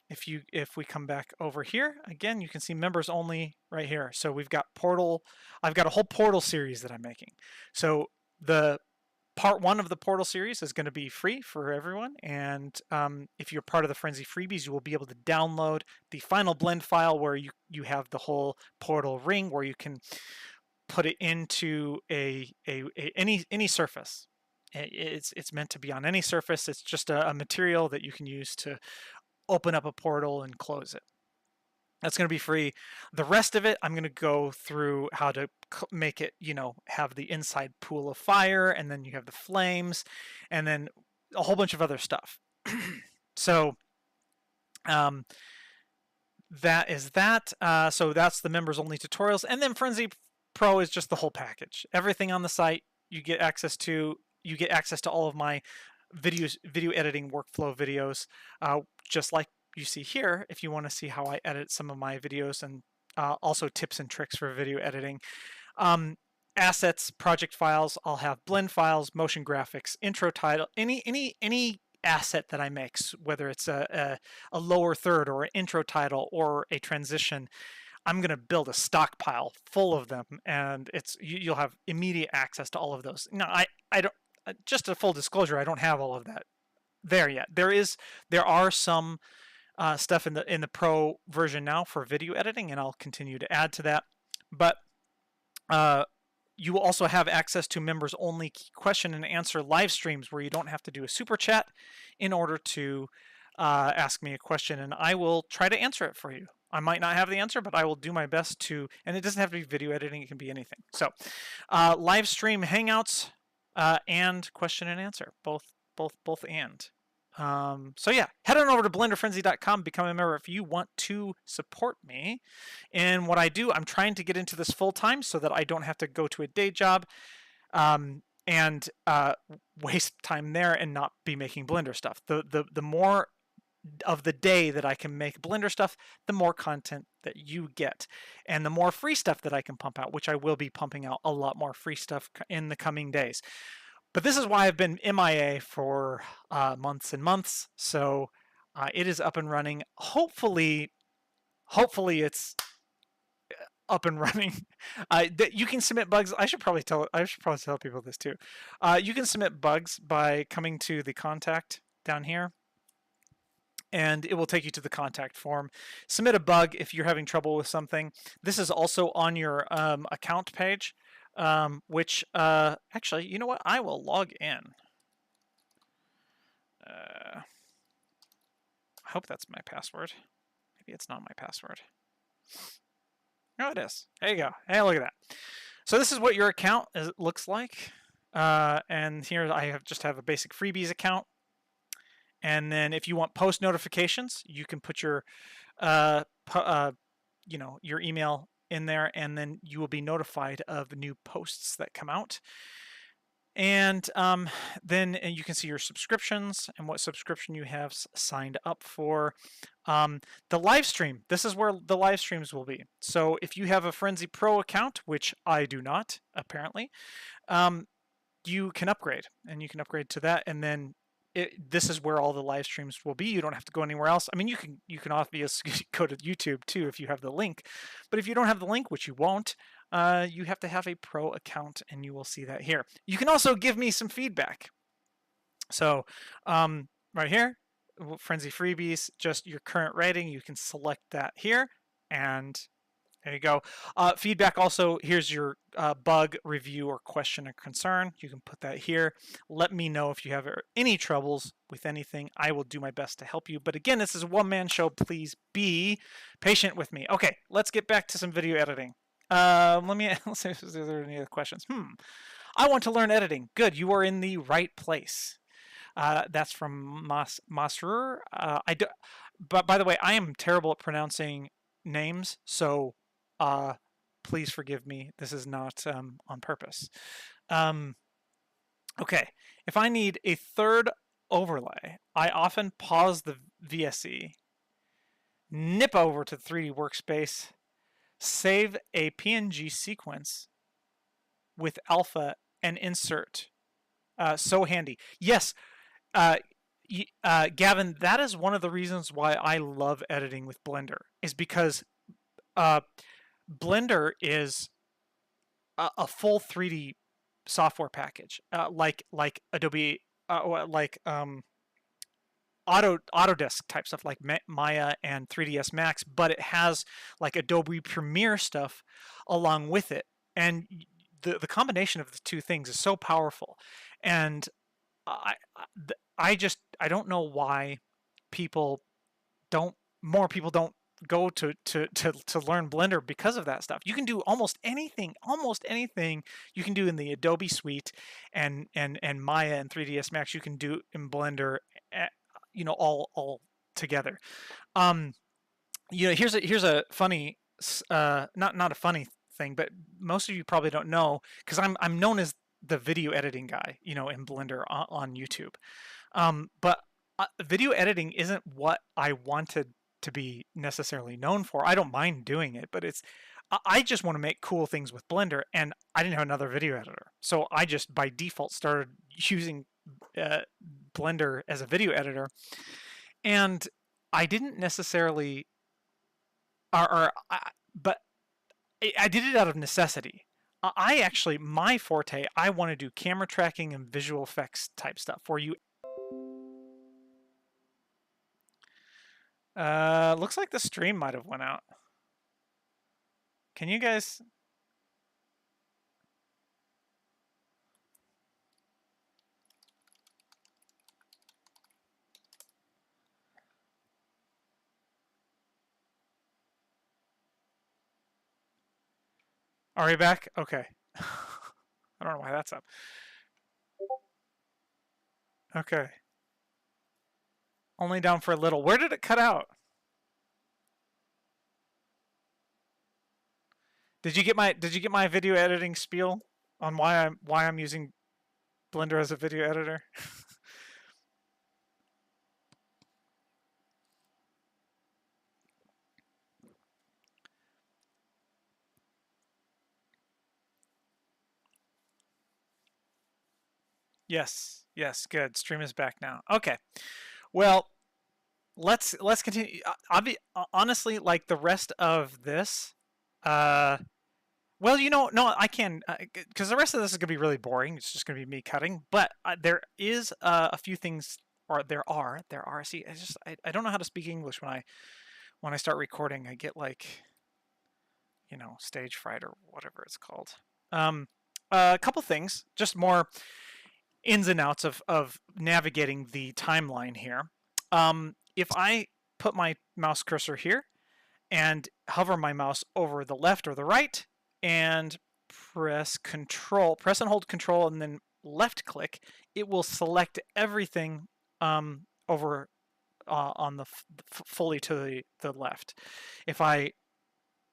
if we come back over here again, you can see members only right here. So we've got Portal. I've got a whole Portal series that I'm making. So the Part 1 of the Portal series is going to be free for everyone, and if you're part of the Frenzy freebies, you will be able to download the final blend file where you have the whole Portal ring, where you can put it into any surface. It's meant to be on any surface. It's just a material that you can use to open up a portal and close it. That's going to be free. The rest of it, I'm going to go through how to make it, you know, have the inside pool of fire, and then you have the flames, and then a whole bunch of other stuff. So that is that. So that's the members only tutorials, and then Frenzy Pro is just the whole package. Everything on the site you get access to. You get access to all of my video editing workflow videos, just like you see here. If you want to see how I edit some of my videos, and also tips and tricks for video editing, assets, project files, I'll have blend files, motion graphics, intro, title, any asset that I make, whether it's a lower third or an intro title or a transition, I'm going to build a stockpile full of them, and you'll have immediate access to all of those. Now, I don't, just a full disclosure, I don't have all of that there yet. There are some stuff in the Pro version now for video editing, and I'll continue to add to that. But you will also have access to members only question and answer live streams, where you don't have to do a super chat in order to ask me a question, and I will try to answer it for you. I might not have the answer, but I will do my best to, and it doesn't have to be video editing, it can be anything. So live stream hangouts and question and answer, both and. So yeah, head on over to blenderfrenzy.com, become a member if you want to support me in what I do. I'm trying to get into this full time so that I don't have to go to a day job and waste time there and not be making Blender stuff. The more of the day that I can make Blender stuff, the more content that you get, and the more free stuff that I can pump out, which I will be pumping out a lot more free stuff in the coming days. But this is why I've been MIA for months and months. So it is up and running. Hopefully it's up and running. That you can submit bugs. I should probably tell people this too. You can submit bugs by coming to the contact down here, and it will take you to the contact form. Submit a bug if you're having trouble with something. This is also on your account page, which actually, you know what? I will log in. I hope that's my password. Maybe it's not my password. No, it is. There you go. Hey, look at that. So this is what your account looks like. And here I just have a basic freebies account. And then if you want post notifications, you can put your, your email in there, and then you will be notified of new posts that come out. And then you can see your subscriptions and what subscription you have signed up for. The live stream, this is where the live streams will be. So if you have a Frenzy Pro account, which I do not, apparently, you can upgrade, and you can upgrade to that, and then this is where all the live streams will be. You don't have to go anywhere else. I mean, you can obviously go to YouTube too if you have the link, but if you don't have the link, which you won't, you have to have a pro account, and you will see that here. You can also give me some feedback. So right here, Frenzy Freebies, just your current rating, you can select that here, and there you go. Feedback also, here's your bug, review, or question or concern. You can put that here. Let me know if you have any troubles with anything. I will do my best to help you. But again, this is a one-man show. Please be patient with me. Okay, let's get back to some video editing. Let's see if there are any other questions. I want to learn editing. Good, you are in the right place. That's from Masrur. But by the way, I am terrible at pronouncing names, so please forgive me. This is not on purpose. Okay, if I need a third overlay, I often pause the VSE, nip over to 3D Workspace, save a PNG sequence with alpha, and insert. So handy. Yes, Gavin, that is one of the reasons why I love editing with Blender, is because Blender is a full 3D software package, like Adobe, Autodesk type stuff, like Maya and 3ds Max, but it has like Adobe Premiere stuff along with it, and the combination of the two things is so powerful. And I don't know why more people don't go to learn Blender because of that stuff. You can do almost anything you can do in the Adobe suite, and Maya and 3ds Max you can do in Blender, all together. Here's a funny, not a funny thing, but most of you probably don't know, because I'm known as the video editing guy, in Blender on YouTube. But video editing isn't what I wanted to be necessarily known for. I don't mind doing it, but I just want to make cool things with Blender, and I didn't have another video editor. So I just by default started using Blender as a video editor, and I didn't necessarily, but I did it out of necessity. My forte, I want to do camera tracking and visual effects type stuff where you. Looks like the stream might have went out. Can you guys? Are we back? Okay. I don't know why that's up. Okay. Only down for a little. Where did it cut out? Did you get my video editing spiel on why I'm using Blender as a video editor? Yes, good. Stream is back now. Okay. Well, let's continue. Honestly, like the rest of this, well, no, I can, because the rest of this is gonna be really boring. It's just gonna be me cutting. But there is a few things, or there are. See, I don't know how to speak English when I start recording. I get like, stage fright or whatever it's called. A couple things, just more ins and outs of navigating the timeline here. If I put my mouse cursor here and hover my mouse over the left or the right and press and hold Control and then left click, it will select everything over on the fully to the left. If I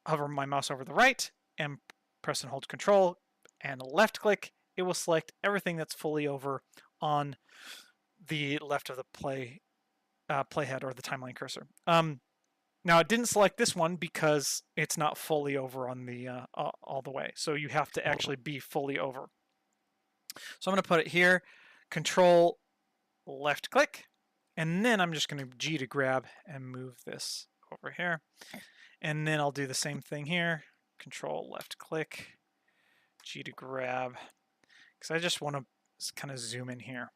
hover my mouse over the right and press and hold Control and left click, it will select everything that's fully over on the left of the playhead or the timeline cursor. Now it didn't select this one because it's not fully over on the all the way. So you have to actually be fully over. So I'm going to put it here, Control left click, and then I'm just going to G to grab and move this over here. And then I'll do the same thing here, Control left click, G to grab, because I just want to kind of zoom in here.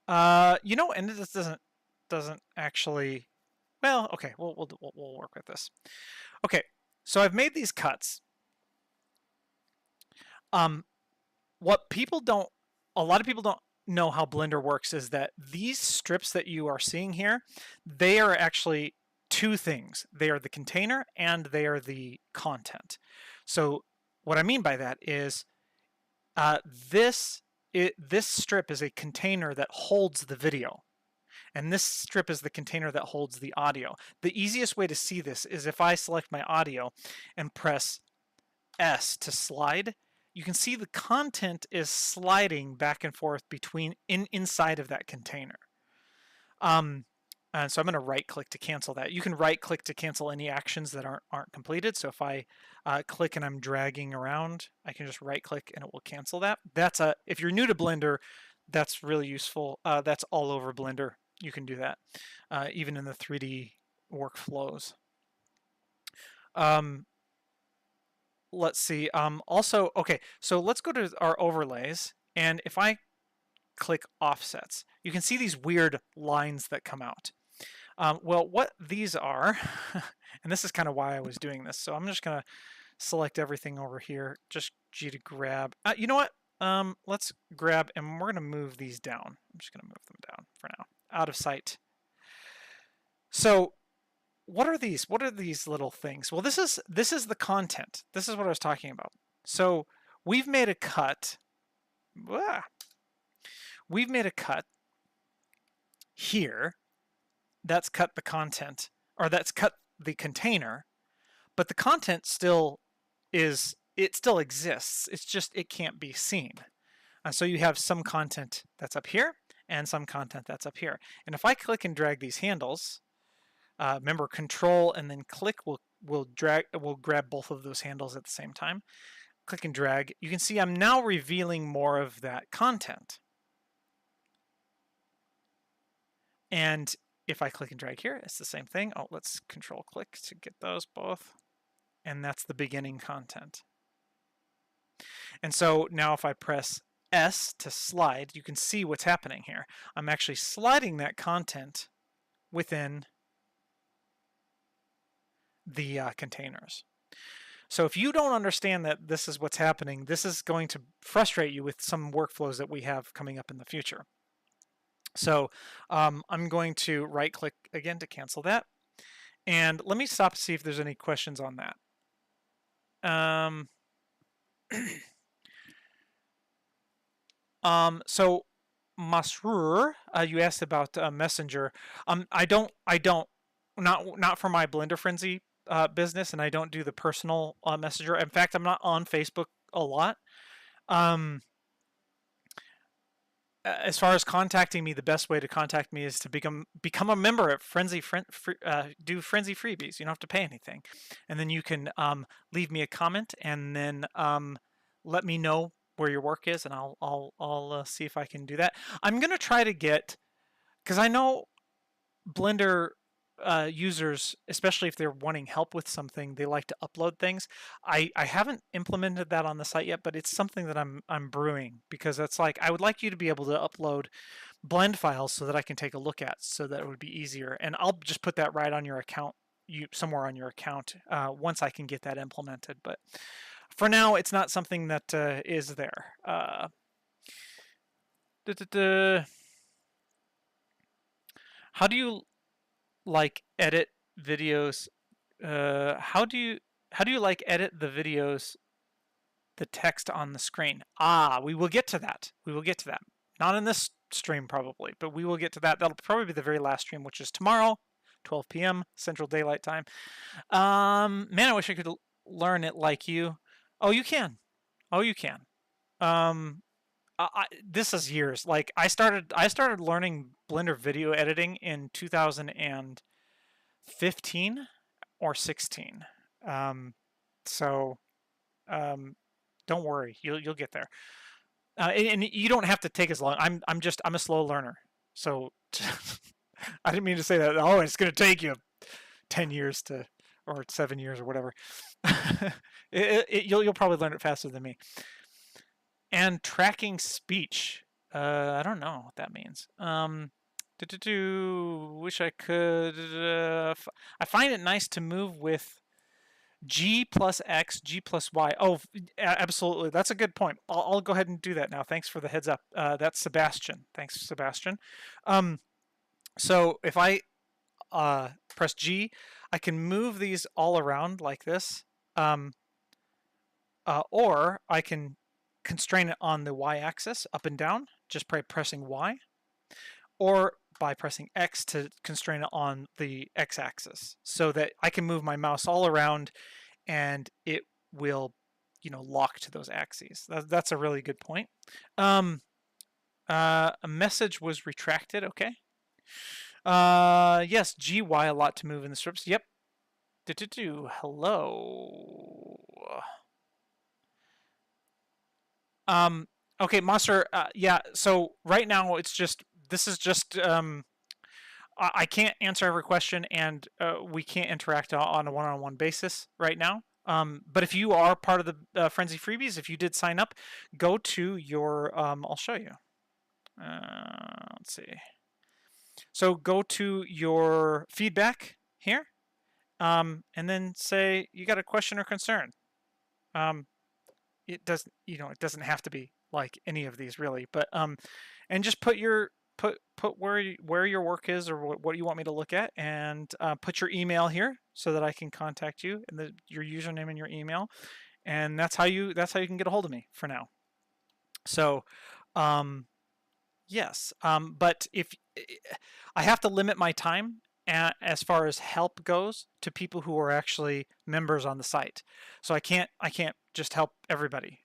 You know, and this doesn't actually. Well, okay, we'll work with this. Okay, so I've made these cuts. What people don't, a lot of people don't know how Blender works is that these strips that you are seeing here, they are actually two things. They are the container and they are the content. So what I mean by that is this strip is a container that holds the video. And this strip is the container that holds the audio. The easiest way to see this is if I select my audio and press S to slide, you can see the content is sliding back and forth between inside of that container. And so I'm going to right click to cancel that. You can right click to cancel any actions that aren't completed. So if I click and I'm dragging around, I can just right click and it will cancel that. That's if you're new to Blender, that's really useful. That's all over Blender. You can do that, even in the 3D workflows. Let's see. Also, okay, so let's go to our overlays. And if I click offsets, you can see these weird lines that come out. Well, what these are, and this is kind of why I was doing this. So I'm just going to select everything over here. Just G to grab. You know what? Let's grab, and we're going to move these down. I'm just going to move them down for now, out of sight. So what are these? What are these little things? Well, this is the content. This is what I was talking about. So we've made a cut. We've made a cut here. That's cut the content, or that's cut the container, but the content still is, it still exists. It's just, it can't be seen. So you have some content that's up here and some content that's up here. And if I click and drag these handles, remember Control and then click will grab both of those handles at the same time. Click and drag. You can see I'm now revealing more of that content. And if I click and drag here, it's the same thing. Oh, let's Control click to get those both. And that's the beginning content. And so now if I press S to slide, you can see what's happening here. I'm actually sliding that content within the containers. So if you don't understand that this is what's happening, this is going to frustrate you with some workflows that we have coming up in the future. So I'm going to right click again to cancel that. And let me stop to see if there's any questions on that. So Masrur, you asked about Messenger. Not for my Blender Frenzy business, and I don't do the personal Messenger. In fact, I'm not on Facebook a lot. As far as contacting me, the best way to contact me is to become a member at Frenzy. Do Frenzy freebies. You don't have to pay anything, and then you can leave me a comment and then let me know where your work is, and I'll see if I can do that. I'm gonna try to get, because I know Blender users, especially if they're wanting help with something, they like to upload things. I haven't implemented that on the site yet, but it's something that I'm brewing, because it's like I would like you to be able to upload blend files so that I can take a look at, so that it would be easier. And I'll just put that right on your account, somewhere on your account, once I can get that implemented. But for now, it's not something that is there. How do you like edit videos? How do you like edit the videos, the text on the screen? We will get to that. We will get to that. Not in this stream probably, but we will get to that. That'll probably be the very last stream, which is tomorrow, 12 p.m. Central Daylight Time. Man, I wish I could learn it like you. Oh, you can. Oh, you can. This is years. Like I started learning Blender video editing in 2015 or 16. Um, so don't worry, you'll get there. And you don't have to take as long. I'm a slow learner. So I didn't mean to say that. Oh, it's going to take you 10 years to, or 7 years or whatever. You'll probably learn it faster than me. And tracking speech. I don't know what that means. Wish I could. I find it nice to move with G plus X, G plus Y. Oh, absolutely. That's a good point. I'll go ahead and do that now. Thanks for the heads up. That's Sebastian. Thanks, Sebastian. So if I press G, I can move these all around like this. Or I can constrain it on the y-axis up and down just by pressing Y, or by pressing X to constrain it on the x-axis, so that I can move my mouse all around and it will, lock to those axes. That's a really good point. A message was retracted. Okay. Yes, GY a lot to move in the strips. Yep. Hello. Okay, Monster. Yeah. So right now this is just I can't answer every question, and we can't interact on a one-on-one basis right now. But if you are part of the Frenzy freebies, if you did sign up, go to your. I'll show you. Let's see. So go to your feedback here, and then say you got a question or concern. It doesn't have to be like any of these really, but and just put where your work is, or what you want me to look at, and put your email here so that I can contact you, and your username and your email, and that's how you can get a hold of me for now. So yes, but if I have to limit my time as far as help goes to people who are actually members on the site, so I can't just help everybody.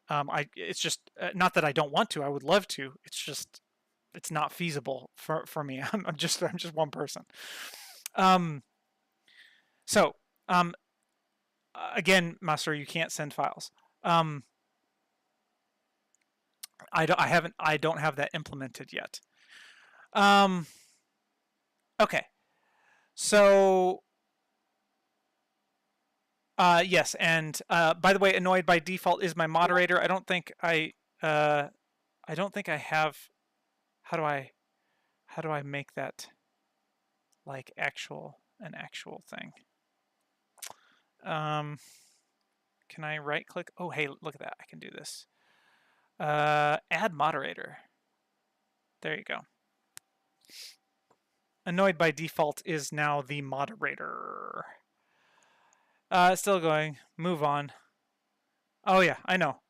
It's just not that I don't want to. I would love to. It's not feasible for me. I'm just one person. So again, Master, you can't send files. I don't have that implemented yet. Okay. So yes, and by the way, Annoyed by default is my moderator. I don't think I have. How do I make that like an actual thing? Can I right click? Oh, hey, look at that. I can do this. Add moderator. There you go. Annoyed by default is now the moderator. Still going. Move on. Oh yeah, I know.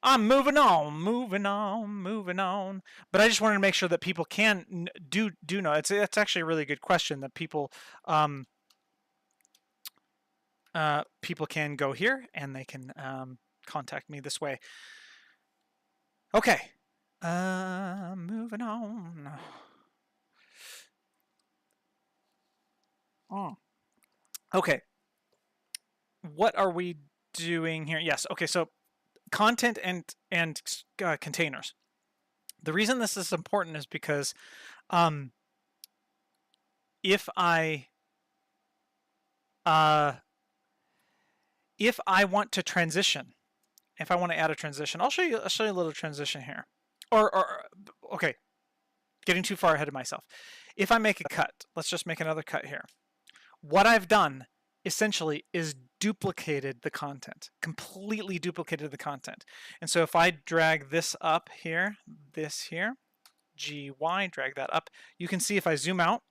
I'm moving on. But I just wanted to make sure that people can do know. It's actually a really good question that people people can go here and they can contact me this way. Okay, moving on. Okay, what are we doing here? Yes. Okay, so content and containers. The reason this is important is because if I want to transition, if I want to add a transition, I'll show you a little transition here. Or okay, getting too far ahead of myself. If I make a cut, let's just make another cut here. What I've done essentially is duplicated the content, completely duplicated the content. And so if I drag this up here, this here, GY, drag that up, you can see if I zoom out,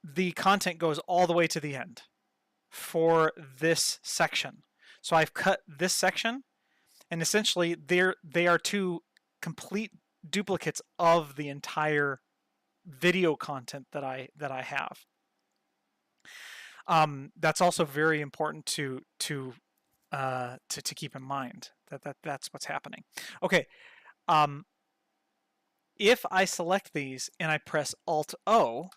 the content goes all the way to the end for this section. So I've cut this section, and essentially they are two complete duplicates of the entire video content that I have. That's also very important to to keep in mind that's what's happening. Okay, if I select these and I press Alt O,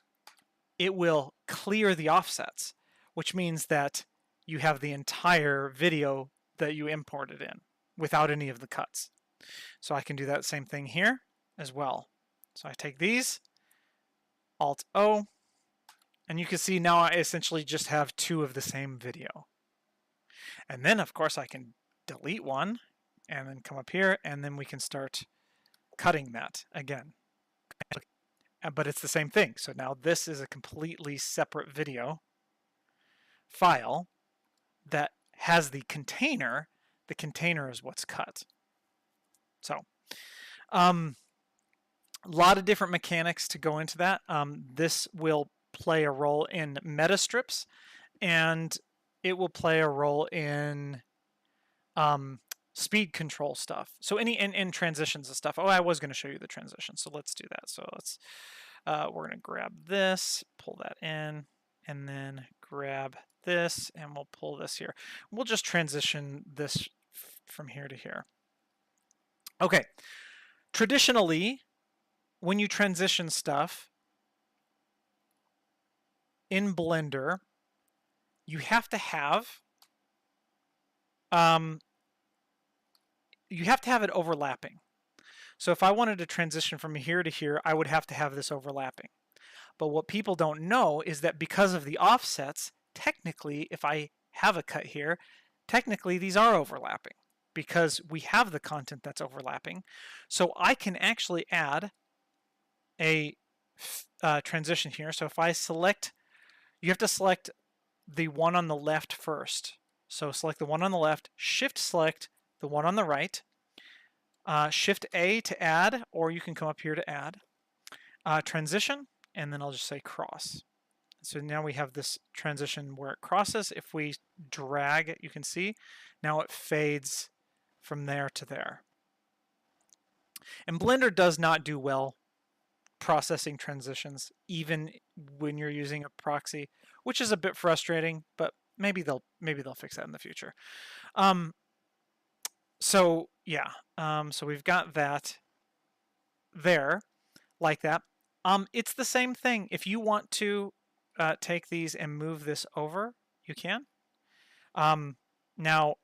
it will clear the offsets, which means that you have the entire video that you imported in without any of the cuts. So I can do that same thing here as well. So I take these, Alt O, and you can see now I essentially just have two of the same video. And then of course I can delete one and then come up here and then we can start cutting that again. But it's the same thing. So now this is a completely separate video file that has the container. The container is what's cut. So a lot of different mechanics to go into that. This will play a role in meta strips, and it will play a role in speed control stuff. So any in transitions and stuff. Oh, I was going to show you the transition, so let's do that. So let's we're going to grab this, pull that in, and then grab this, and we'll pull this here. We'll just transition this from here to here. Okay. Traditionally, when you transition stuff in Blender, you have to have it overlapping. So if I wanted to transition from here to here, I would have to have this overlapping. But what people don't know is that because of the offsets, technically, if I have a cut here, technically these are overlapping because we have the content that's overlapping. So I can actually add a transition here. So if I select, you have to select the one on the left first. So select the one on the left, shift select the one on the right, shift A to add, or you can come up here to add, transition, and then I'll just say cross. So now we have this transition where it crosses. If we drag it, you can see now it fades from there to there. And Blender does not do well processing transitions, even when you're using a proxy, which is a bit frustrating, but maybe they'll fix that in the future. So yeah, so we've got that there like that. It's the same thing. If you want to take these and move this over, you can. Now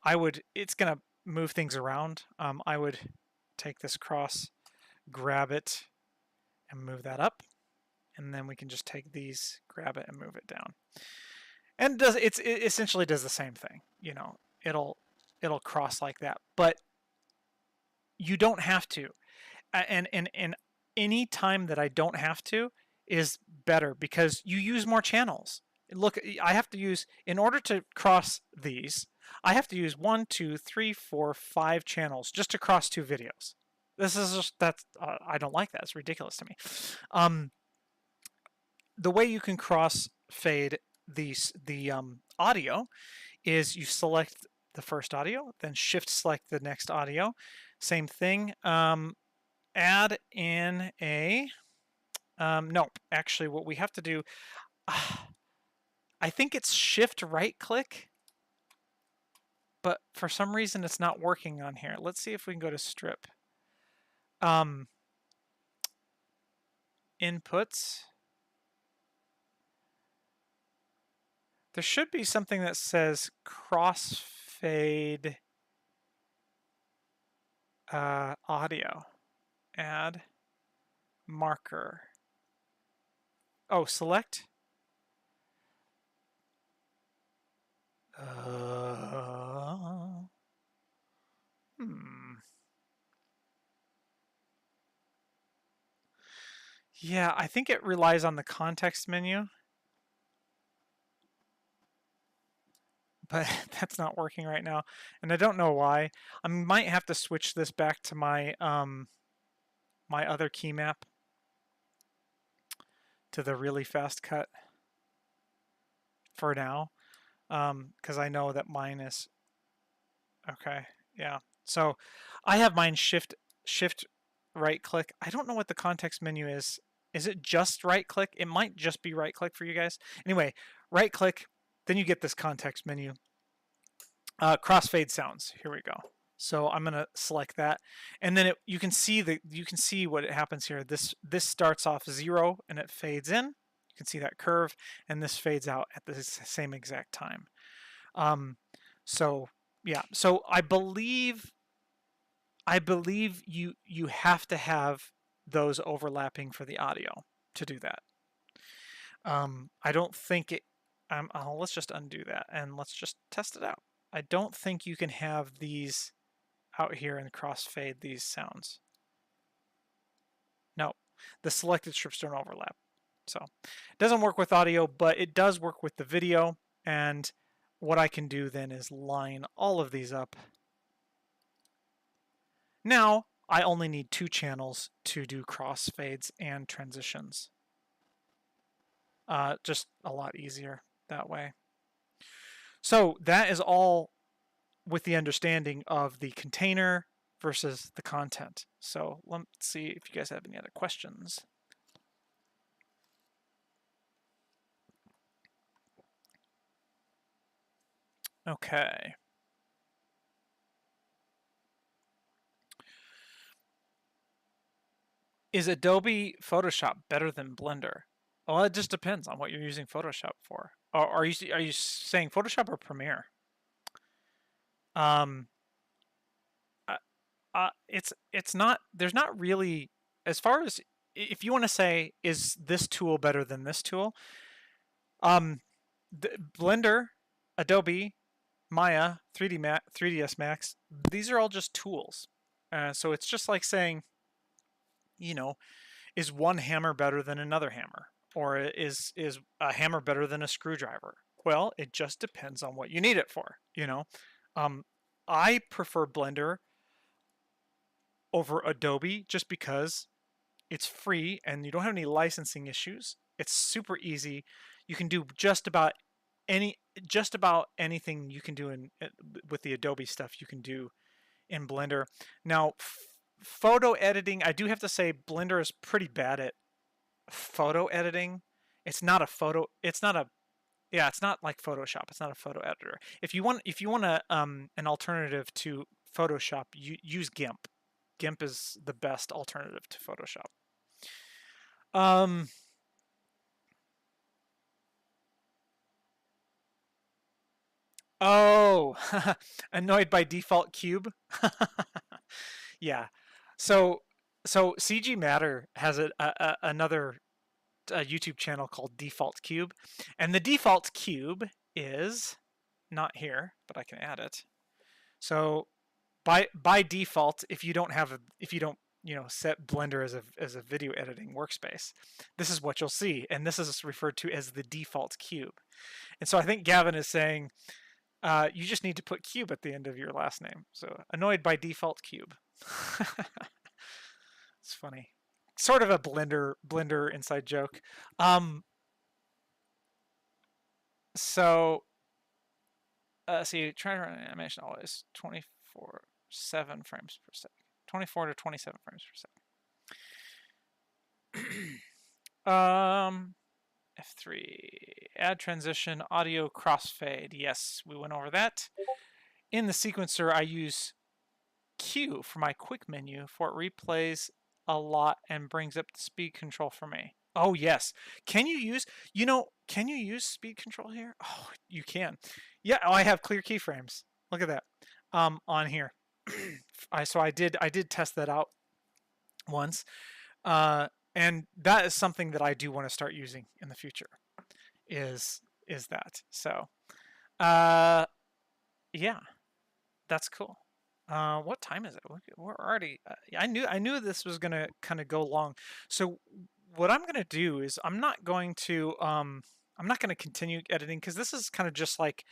it's gonna move things around. I would take this cross, grab it, and move that up, and then we can just take these, grab it, and move it down. And it essentially does the same thing. You know, it'll cross like that, but you don't have to. And any time that I don't have to is better because you use more channels. Look, I have to use, in order to cross these, I have to use 1, 2, 3, 4, 5 channels just to cross 2 videos. This is just, I don't like that. It's ridiculous to me. The way you can cross fade the audio is you select the first audio, then shift select the next audio. Same thing. Add in a, no, actually what we have to do, I think it's shift right click, but for some reason it's not working on here. Let's see if we can go to strip. Inputs. There should be something that says crossfade audio. Add marker. Oh, select. Yeah, I think it relies on the context menu. But that's not working right now, and I don't know why. I might have to switch this back to my my other key map, to the really fast cut for now, because I know that mine is okay. Yeah, so I have mine shift right click. I don't know what the context menu is. Is it just right click? It might just be right click for you guys. Anyway, right click. Then you get this context menu. Crossfade sounds. Here we go. So I'm gonna select that, and then you can see what happens here. This starts off 0 and it fades in. You can see that curve, and this fades out at the same exact time. So yeah, so I believe you have to have those overlapping for the audio to do that. I don't think it. Let's just undo that and let's just test it out. I don't think you can have these out here and crossfade these sounds. No, the selected strips don't overlap. So it doesn't work with audio, but it does work with the video. And what I can do then is line all of these up. Now I only need 2 channels to do crossfades and transitions. Just a lot easier that way. So that is all with the understanding of the container versus the content. So let's see if you guys have any other questions. Okay. Is Adobe Photoshop better than Blender? Well, it just depends on what you're using Photoshop for. Or are you saying Photoshop or Premiere? It's not. There's not really, as far as if you want to say, is this tool better than this tool? Blender, Adobe, Maya, 3ds Max. These are all just tools. So it's just like saying, you know, is one hammer better than another hammer? Or is a hammer better than a screwdriver? Well, it just depends on what you need it for, you know. I prefer Blender over Adobe just because it's free and you don't have any licensing issues. It's super easy. You can do just about anything you can do with the Adobe stuff you can do in Blender. Now, photo editing, I do have to say Blender is pretty bad at photo editing. It's not like Photoshop. It's not a photo editor. If you want an alternative to Photoshop, you use GIMP. GIMP is the best alternative to Photoshop. Oh, annoyed by default cube. Yeah. So CG Matter has another YouTube channel called Default Cube, and the default cube is not here, but I can add it. So by default, if you don't set Blender as a video editing workspace, this is what you'll see, and this is referred to as the default cube. And so I think Gavin is saying you just need to put cube at the end of your last name. So annoyed by default cube. It's funny. Sort of a Blender inside joke. So see, try to run an animation always 24/7 frames per second. 24 to 27 frames per second. F3, add transition, audio crossfade. Yes, we went over that. In the sequencer, I use Q for my quick menu, for it replays a lot and brings up the speed control for me. Oh yes, can you use speed control here? Oh, you can. Yeah, I have clear keyframes. Look at that on here. So I did test that out once. And that is something that I do want to start using in the future, is that. So, yeah, that's cool. What time is it? We're already. I knew this was gonna kind of go long. So what I'm gonna do is I'm not going to continue editing, because this is kind of just like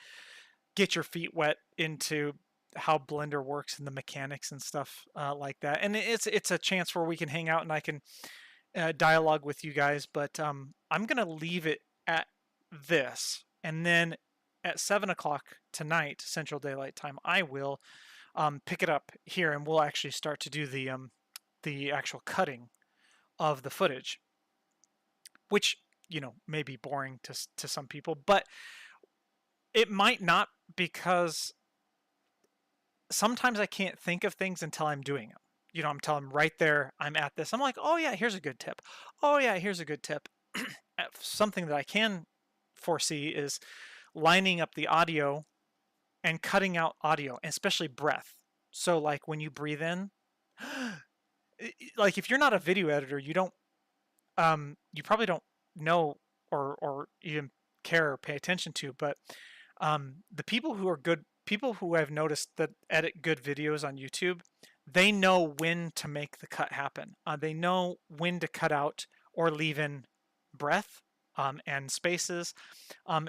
get your feet wet into how Blender works and the mechanics and stuff like that. And it's a chance where we can hang out and I can dialogue with you guys, but I'm gonna leave it at this, and then at 7 o'clock tonight Central Daylight Time I will pick it up here, and we'll actually start to do the actual cutting of the footage, which may be boring to some people, but it might not, because sometimes I can't think of things until I'm doing them. You know, until I'm right there, I'm at this. I'm like, oh yeah, here's a good tip. Oh yeah, here's a good tip. Something that I can foresee is lining up the audio and cutting out audio, especially breath. So like when you breathe in, like if you're not a video editor, you don't, you probably don't know or even care or pay attention to, but the people who are good, people who I've noticed that edit good videos on YouTube, they know when to make the cut happen. They know when to cut out or leave in breath and spaces.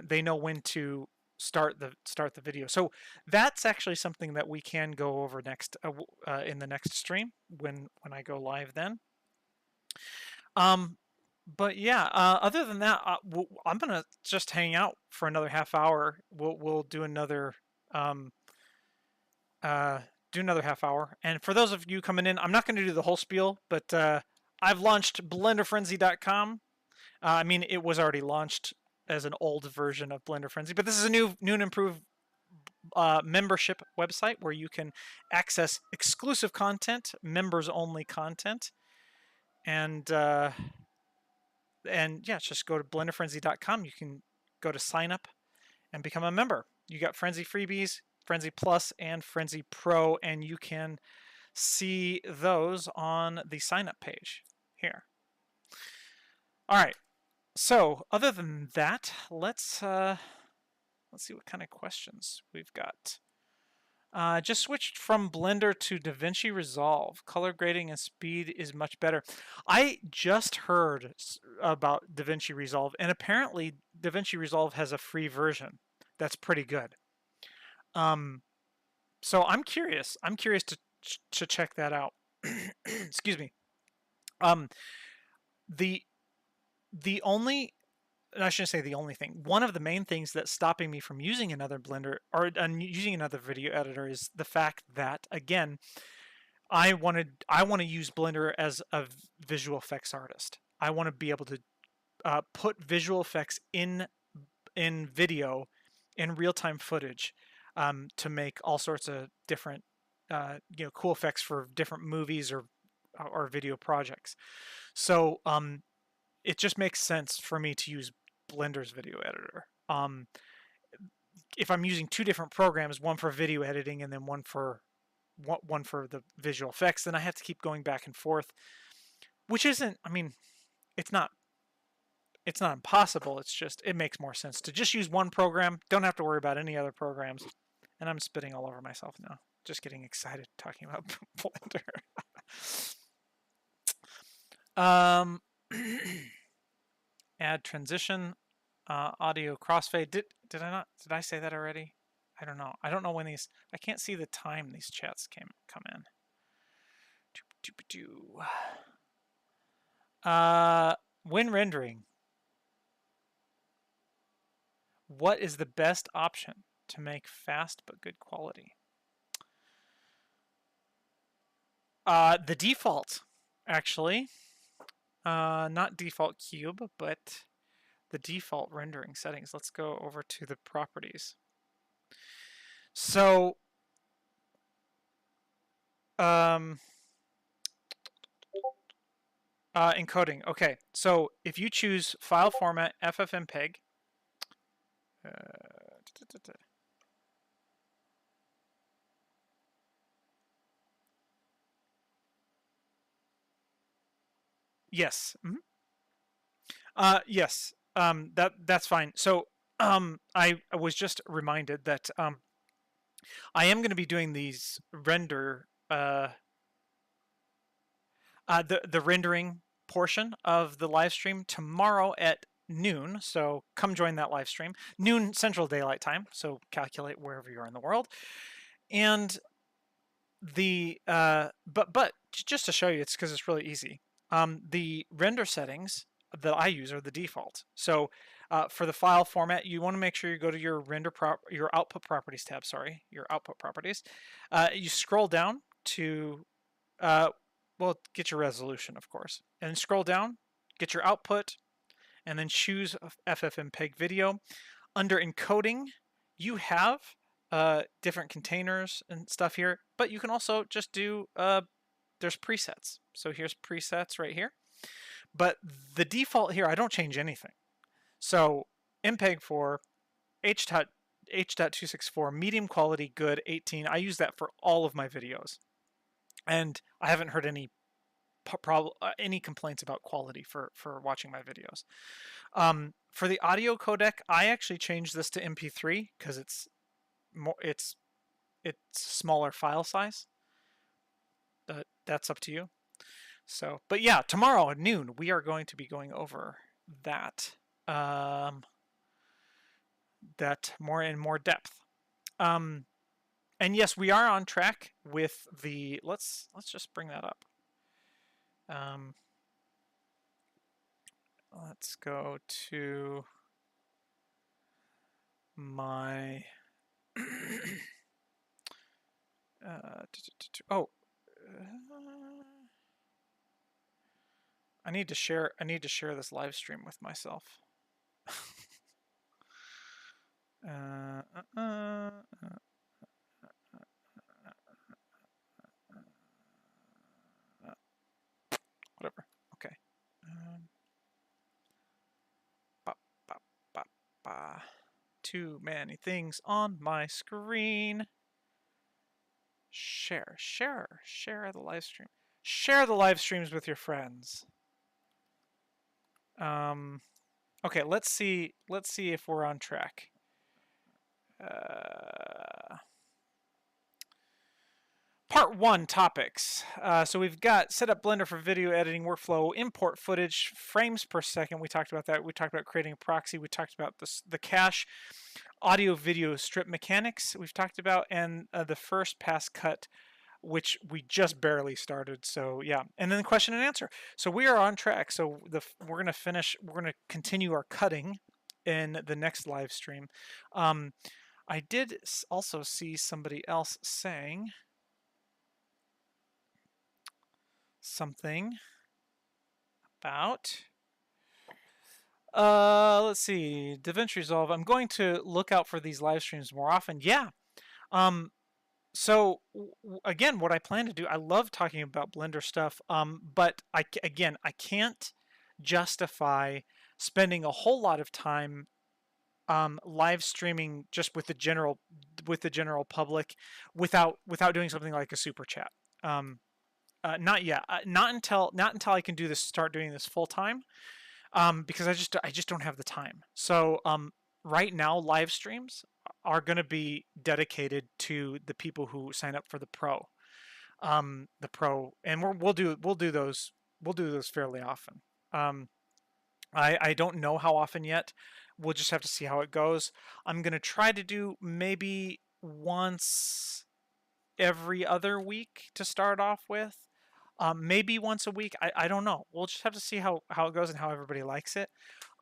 They know when to start the video. So that's actually something that we can go over next in the next stream when I go live then. But yeah, other than that, I'm gonna just hang out for another half hour. We'll do another um, half hour. And for those of you coming in, I'm not going to do the whole spiel, but I've launched BlenderFrenzy.com. I mean, it was already launched as an old version of Blender Frenzy, but this is a new and improved membership website where you can access exclusive content, members only content, and yeah, just go to blenderfrenzy.com. You can go to sign up and become a member. You got Frenzy freebies, Frenzy Plus, and Frenzy Pro, and you can see those on the sign up page here. All right. So other than that, let's see what kind of questions we've got. Just switched from Blender to DaVinci Resolve. Color grading and speed is much better. I just heard about DaVinci Resolve, and apparently DaVinci Resolve has a free version that's pretty good. So I'm curious. I'm curious to check that out. Excuse me. The only, I shouldn't say the only thing. One of the main things that's stopping me from using another Blender or using another video editor is the fact that, again, I want to use Blender as a visual effects artist. I want to be able to put visual effects in video, in real-time footage, to make all sorts of different, cool effects for different movies or video projects. So it just makes sense for me to use Blender's video editor. If I'm using two different programs, one for video editing and then one for the visual effects, then I have to keep going back and forth, which isn't, I mean, it's not impossible. It's just, it makes more sense to just use one program. Don't have to worry about any other programs. And I'm spitting all over myself now. Just getting excited talking about Blender. Add transition, audio crossfade. Did I say that already? I don't know. I don't know when these, I can't see the time these chats come in. When rendering, what is the best option to make fast but good quality? The default, actually. Not default cube, but the default rendering settings. Let's go over to the properties. So, encoding. Okay, so if you choose file format FFmpeg, yes. Yes. That's fine. So I was just reminded that I am going to be doing these render the rendering portion of the live stream tomorrow at noon. So come join that live stream, noon Central Daylight Time. So calculate wherever you are in the world. And the but just to show you, it's because it's really easy. The render settings that I use are the default. So for the file format, you want to make sure you go to your your output properties tab. Sorry, your output properties. You scroll down to well, get your resolution, of course, and scroll down, get your output, and then choose FFmpeg video. Under encoding, you have different containers and stuff here, but you can also just do, there's presets. So here's presets right here. But the default here, I don't change anything. So MPEG-4, H.264, medium quality, good, 18. I use that for all of my videos. And I haven't heard any any complaints about quality for watching my videos. For the audio codec, I actually changed this to MP3 because it's smaller file size. That's up to you. So, but yeah, tomorrow at noon we are going to be going over that that more in more depth. And yes, we are on track with the. Let's just bring that up. Let's go to my oh, I need to share this live stream with myself. Whatever. Okay. Too many things on my screen. Share the live stream. Share the live streams with your friends. Okay, let's see if we're on track. Part 1 topics. So we've got set up Blender for video editing workflow, import footage, frames per second. We talked about that. We talked about creating a proxy. We talked about the cache, audio video strip mechanics we've talked about, and the first pass cut, which we just barely started. So yeah, and then the question and answer. So we are on track. So we're gonna continue our cutting in the next live stream. I did also see somebody else saying something about let's see, DaVinci Resolve. I'm going to look out for these live streams more often. Yeah. So again, what I plan to do, I love talking about Blender stuff, but I can't justify spending a whole lot of time live streaming just with the general public without doing something like a super chat. Not yet. Not until I can do this. Start doing this full time, because I just don't have the time. So right now, live streams are going to be dedicated to the people who sign up for the pro, and we'll do those fairly often. I don't know how often yet. We'll just have to see how it goes. I'm going to try to do maybe once every other week to start off with. Maybe once a week. I don't know. We'll just have to see how it goes and how everybody likes it.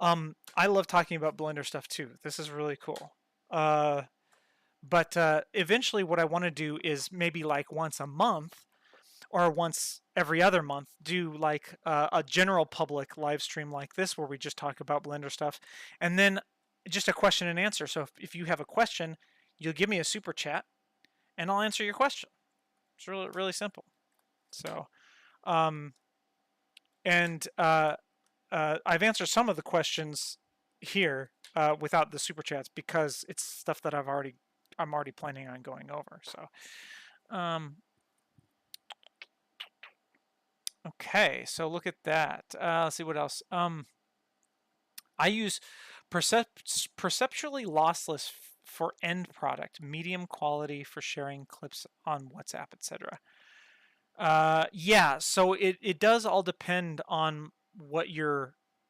I love talking about Blender stuff too. This is really cool. But eventually what I want to do is maybe like once a month or once every other month do like a general public live stream like this where we just talk about Blender stuff, and then just a question and answer. So if you have a question, you'll give me a super chat and I'll answer your question. It's really, really simple. So I've answered some of the questions here without the super chats because it's stuff that I'm already planning on going over. So okay, so look at that. Let's see what else. I use perceptually lossless for end product, medium quality for sharing clips on WhatsApp, etc. Yeah, so it does all depend on what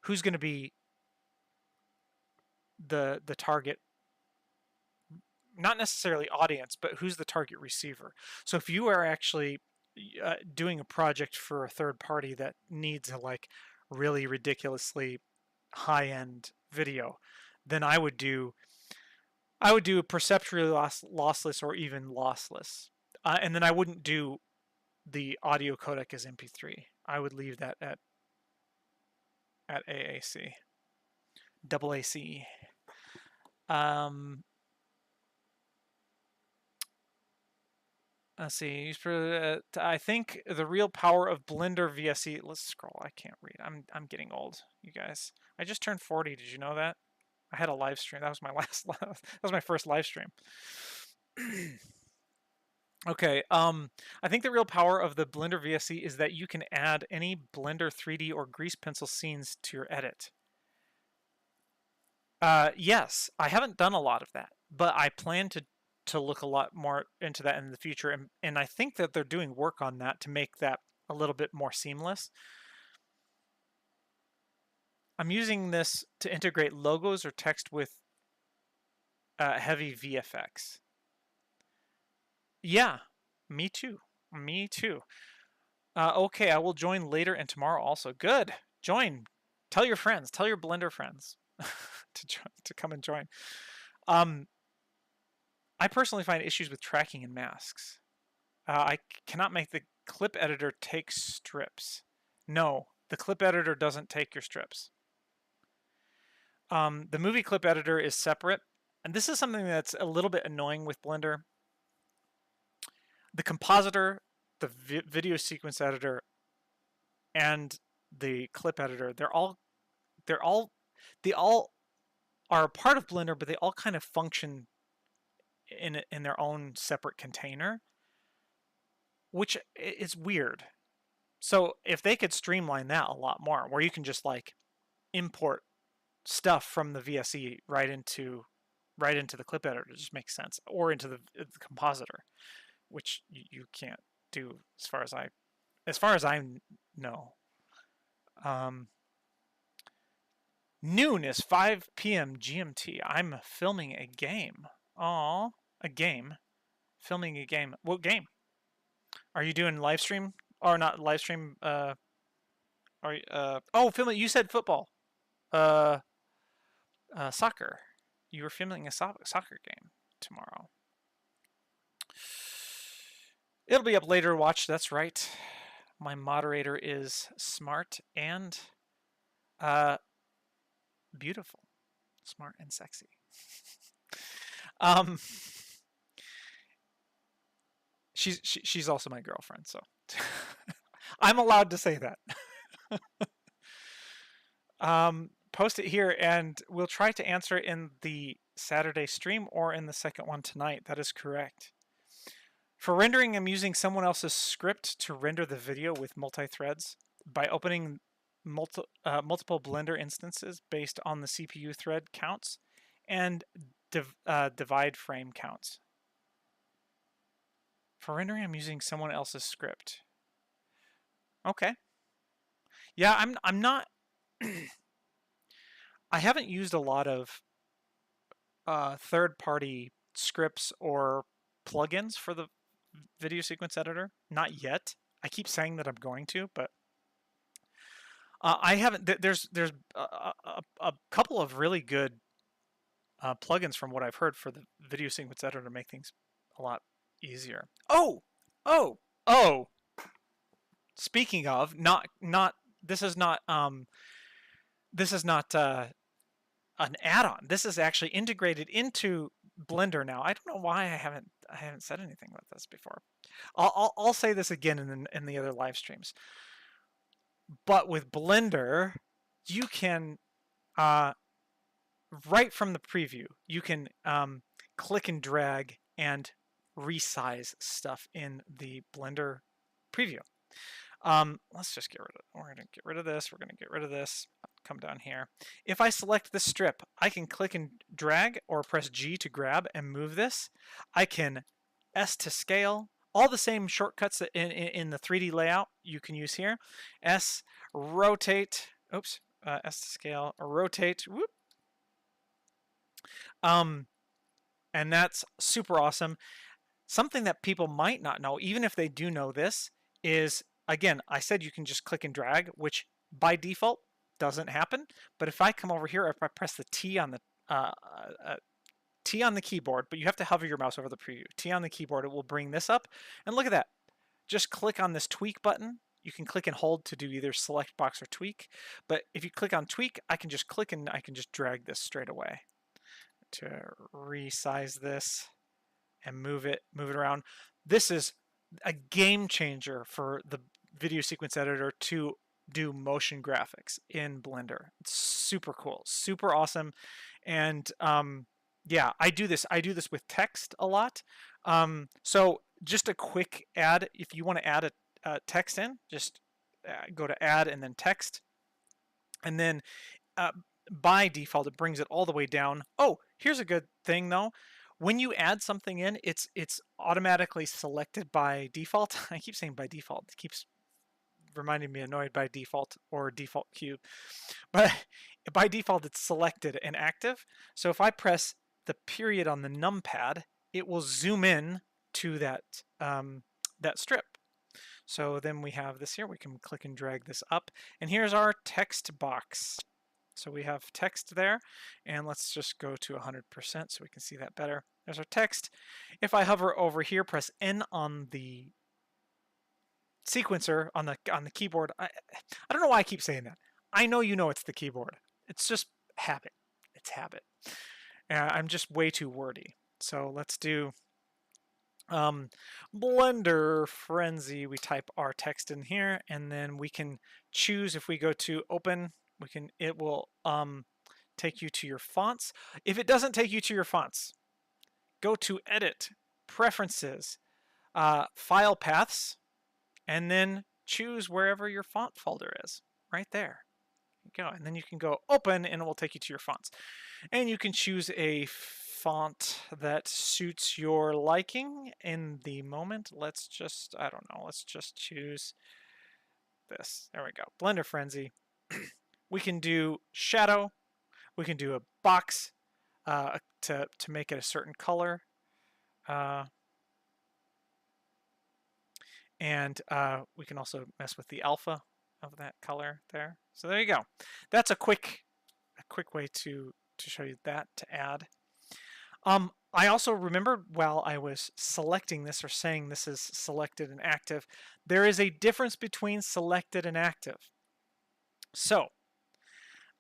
who's going to be the target, not necessarily audience, but who's the target receiver. So if you are actually doing a project for a third party that needs a like really ridiculously high-end video, then I would do a perceptually lossless or even lossless, and then I wouldn't do the audio codec as MP3. I would leave that at AAC, double AC. Let's see. I think the real power of Blender VSE. Let's scroll. I can't read. I'm getting old, you guys. I just turned 40. Did you know that? I had a live stream. That was my last. That was my first live stream. Okay. I think the real power of the Blender VSE is that you can add any Blender 3D or grease pencil scenes to your edit. Yes, I haven't done a lot of that, but I plan to look a lot more into that in the future, and I think that they're doing work on that to make that a little bit more seamless. I'm using this to integrate logos or text with heavy VFX. Yeah, me too. Me too. Okay, I will join later and tomorrow also. Good. Join. Tell your friends. Tell your Blender friends to come and join. I personally find issues with tracking and masks. I cannot make the clip editor take strips. No, the clip editor doesn't take your strips. The movie clip editor is separate, and this is something that's a little bit annoying with Blender. The compositor, the video sequence editor, and the clip editor, they all are a part of Blender, but they all kind of function in their own separate container, which is weird. So if they could streamline that a lot more, where you can just like import stuff from the VSE right into the clip editor, it just makes sense, or into the compositor, which you can't do as far as I know. Noon is 5 p.m. GMT. I'm filming a game. Aw, a game. Filming a game. What game? Are you doing live stream or not live stream? Oh, filming. You said football. Soccer. You were filming a soccer game tomorrow. It'll be up later. Watch. That's right. My moderator is smart and beautiful, smart and sexy. She's also my girlfriend, so I'm allowed to say that. Post it here, and we'll try to answer it in the Saturday stream or in the second one tonight. That is correct. For rendering, I'm using someone else's script to render the video with multi-threads by opening multiple Blender instances based on the CPU thread counts and divide frame counts. For rendering, I'm using someone else's script. Okay. Yeah, I'm not. I haven't used a lot of third-party scripts or plugins for the video sequence editor. Not yet. I keep saying that I'm going to, but I haven't. There's a couple of really good plugins from what I've heard for the video sequence editor to make things a lot easier. Oh. Speaking of, this is not an add-on. This is actually integrated into Blender now. I don't know why I haven't said anything about this before. I'll say this again in the other live streams. But with Blender, you can right from the preview, you can click and drag and resize stuff in the Blender preview. Let's just get rid of it. We're going to get rid of this. We're going to get rid of this. Come down here. If I select this strip, I can click and drag or press G to grab and move this. I can S to scale. All the same shortcuts that in the 3D layout you can use here. S, rotate. Oops. S to scale, rotate. Whoop. And that's super awesome. Something that people might not know, even if they do know this, is, again, I said you can just click and drag, which by default doesn't happen. But if I come over here, if I press the T on the keyboard, but you have to hover your mouse over the preview. T on the keyboard, it will bring this up. And look at that. Just click on this tweak button. You can click and hold to do either select box or tweak. But if you click on tweak, I can just click and I can just drag this straight away to resize this and move it around. This is a game changer for the video sequence editor to do motion graphics in Blender. It's super cool, super awesome. And yeah, I do this with text a lot. So just a quick ad, if you want to add a text in, just go to add and then text. And then by default, it brings it all the way down. Oh, here's a good thing though. When you add something in, it's automatically selected by default. I keep saying by default. It keeps reminding me annoyed by default or default cube. But by default, it's selected and active. So if I press the period on the numpad, it will zoom in to that that strip. So then we have this here. We can click and drag this up. And here's our text box. So we have text there, and let's just go to 100% so we can see that better. There's our text. If I hover over here, press N on the sequencer on the keyboard. I don't know why I keep saying that. I know you know it's the keyboard. It's just habit. It's habit. I'm just way too wordy. So let's do Blender Frenzy. We type our text in here, and then we can choose. If we go to open, it will take you to your fonts. If it doesn't take you to your fonts, go to Edit, Preferences, File Paths, and then choose wherever your font folder is. Right there. You go. And then you can go Open, and it will take you to your fonts. And you can choose a font that suits your liking in the moment. Let's just, I don't know, let's just choose this. There we go. Blender Frenzy. We can do shadow. We can do a box to make it a certain color. And we can also mess with the alpha of that color there. So there you go. That's a quick way to show you that, to add. I also remembered while I was selecting this, or saying this is selected and active, there is a difference between selected and active. So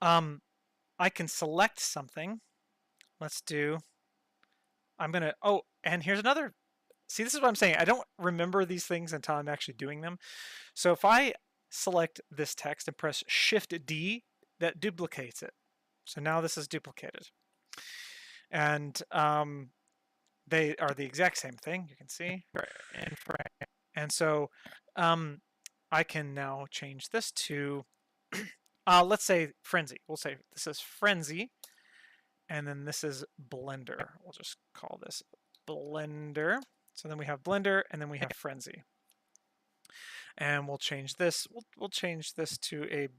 I can select something. Let's do, oh, and here's another. See, this is what I'm saying. I don't remember these things until I'm actually doing them. So if I select this text and press Shift-D, that duplicates it. So now this is duplicated. And they are the exact same thing, you can see. And so I can now change this to, let's say Frenzy. We'll say this is Frenzy, and then this is Blender. We'll just call this Blender. So then we have Blender, and then we have Frenzy. And we'll change this. We'll change this to a,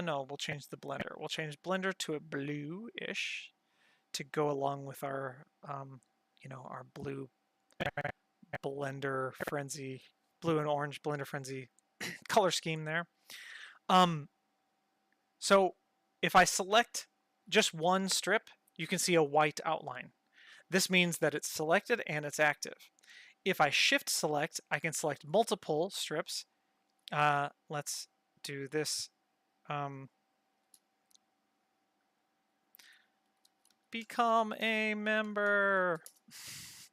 no, we'll change the Blender. We'll change Blender to a blue-ish to go along with our, you know, our blue Blender Frenzy, blue and orange Blender Frenzy color scheme there. So if I select just one strip, you can see a white outline. This means that it's selected and it's active. If I shift select, I can select multiple strips. Let's do this. Become a member.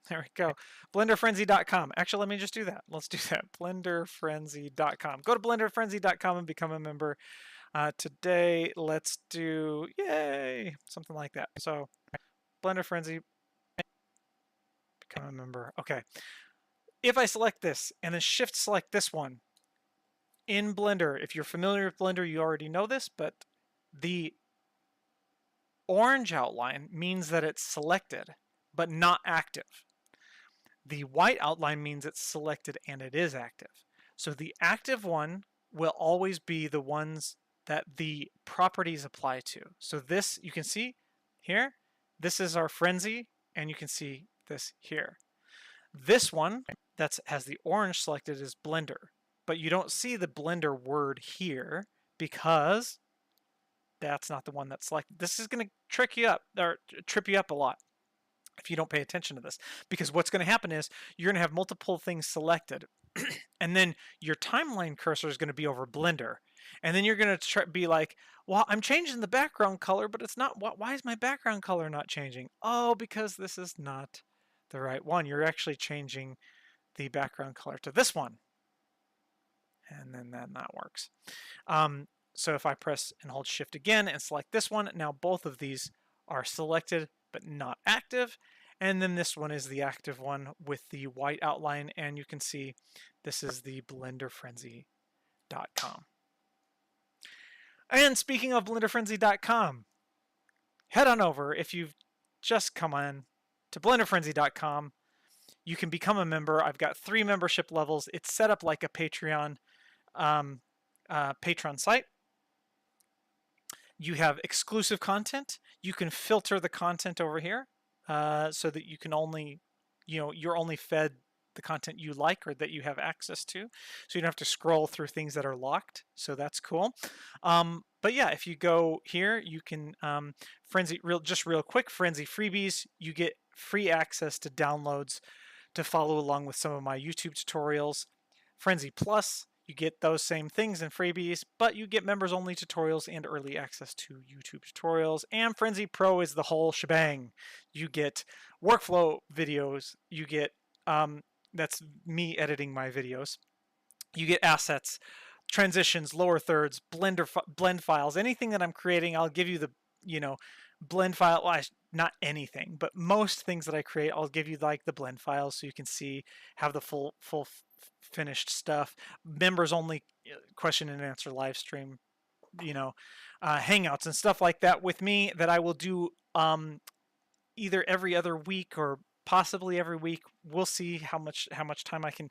There we go. BlenderFrenzy.com. Actually, let me just do that. Let's do that. BlenderFrenzy.com. Go to BlenderFrenzy.com and become a member. Today, let's do, yay, something like that. So, Blender Frenzy, become a member. Okay. If I select this and then shift select this one in Blender, if you're familiar with Blender, you already know this, but the orange outline means that it's selected, but not active. The white outline means it's selected and it is active. So the active one will always be the ones that the properties apply to. So this, you can see here, this is our Frenzy, and you can see this here. This one that has the orange selected is Blender, but you don't see the Blender word here because that's not the one that's selected. This is going to trick you up, or trip you up a lot if you don't pay attention to this, because what's going to happen is you're going to have multiple things selected and then your timeline cursor is going to be over Blender, and then you're going to be like, well, I'm changing the background color, but it's not, why is my background color not changing? Oh, because this is not the right one. You're actually changing the background color to this one. And then that works. So if I press and hold shift again and select this one, now both of these are selected but not active. And then this one is the active one with the white outline, and you can see this is the blenderfrenzy.com. And speaking of blenderfrenzy.com, head on over. If you've just come on to blenderfrenzy.com, you can become a member. I've got 3 membership levels. It's set up like a Patreon Patreon site. You have exclusive content. You can filter the content over here so that you can only, you're only fed the content you like or that you have access to. So you don't have to scroll through things that are locked. So that's cool. But yeah, if you go here, you can just real quick, Frenzy freebies. You get free access to downloads to follow along with some of my YouTube tutorials. Frenzy Plus, you get those same things and freebies, but you get members only tutorials and early access to YouTube tutorials. And Frenzy Pro is the whole shebang. You get workflow videos. You get, that's me editing my videos. You get assets, transitions, lower thirds, blend files, anything that I'm creating. I'll give you the, blend file. Well, not anything, but most things that I create, I'll give you like the blend files so you can see, have the full finished stuff. Members only question and answer live stream, hangouts and stuff like that with me that I will do either every other week or possibly every week. We'll see how much time I can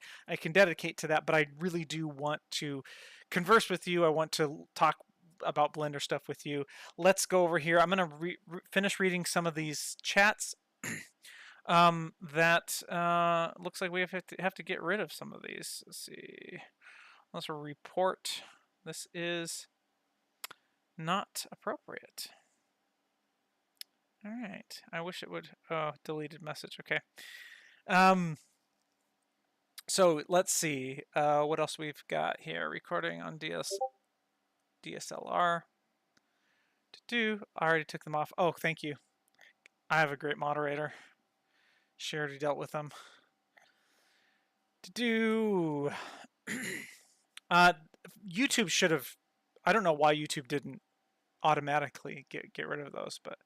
dedicate to that, but I really do want to converse with you. I want to talk about Blender stuff with you. Let's go over here. I'm going to finish reading some of these chats. That looks like we have to get rid of some of these. Let's see. Let's report. This is not appropriate. All right. I wish it would. Oh, deleted message. Okay. So let's see. What else we've got here? Recording on DSLR. I already took them off. Oh, thank you. I have a great moderator. She already dealt with them. YouTube should have. I don't know why YouTube didn't automatically get rid of those, but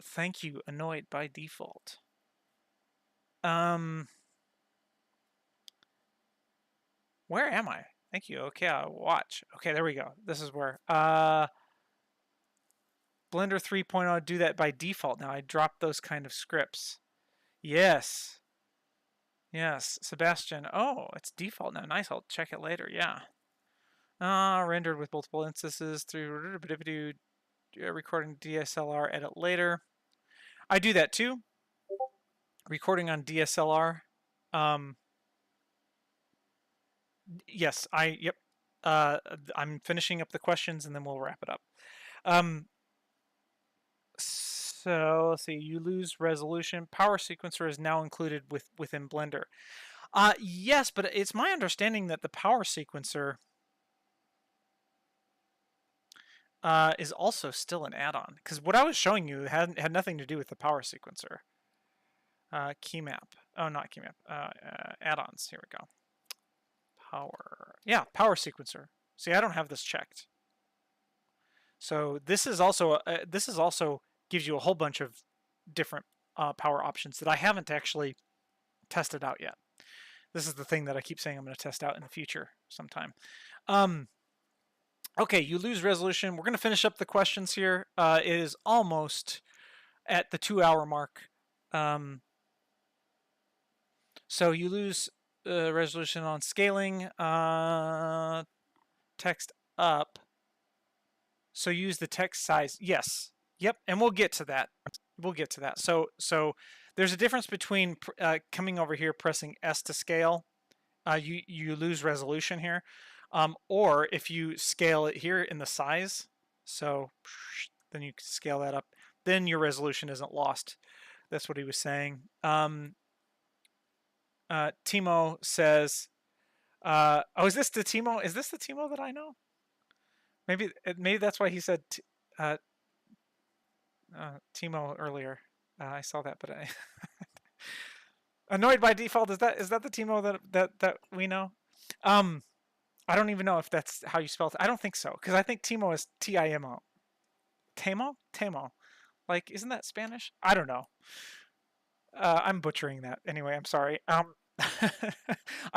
thank you. Annoyed by default. Where am I? Thank you. Okay, I'll watch. Okay, there we go. This is where Blender 3.0 do that by default now. I dropped those kind of scripts. Yes. Yes, Sebastian. Oh, it's default now. Nice. I'll check it later. Yeah. Rendered with multiple instances through recording DSLR, edit later. I do that too. Recording on DSLR. Yes, yep. I'm finishing up the questions and then we'll wrap it up. So let's see. You lose resolution. Power sequencer is now included within Blender. Yes, but it's my understanding that the power sequencer is also still an add-on, because what I was showing you had nothing to do with the power sequencer. Key map. Oh, not key map. Add-ons. Here we go. Power. Yeah, power sequencer. See, I don't have this checked. So this is also gives you a whole bunch of different power options that I haven't actually tested out yet. This is the thing that I keep saying I'm going to test out in the future sometime. Okay, you lose resolution. We're going to finish up the questions here. It is almost at the 2-hour mark. So you lose resolution on scaling, text up. So use the text size. Yes. Yep. And we'll get to that. So there's a difference between coming over here, pressing S to scale. You lose resolution here. Or if you scale it here in the size, so then you scale that up, then your resolution isn't lost. That's what he was saying. Timo says, oh, is this the Timo? Is this the Timo that I know? Maybe that's why he said Timo earlier. I saw that, but Annoyed by default, is that the Timo that we know? Um, I don't even know if that's how you spell it. I don't think so, because I think Timo is Timo. Tamo? Tamo. Like, isn't that Spanish? I don't know. I'm butchering that. Anyway, I'm sorry. I'm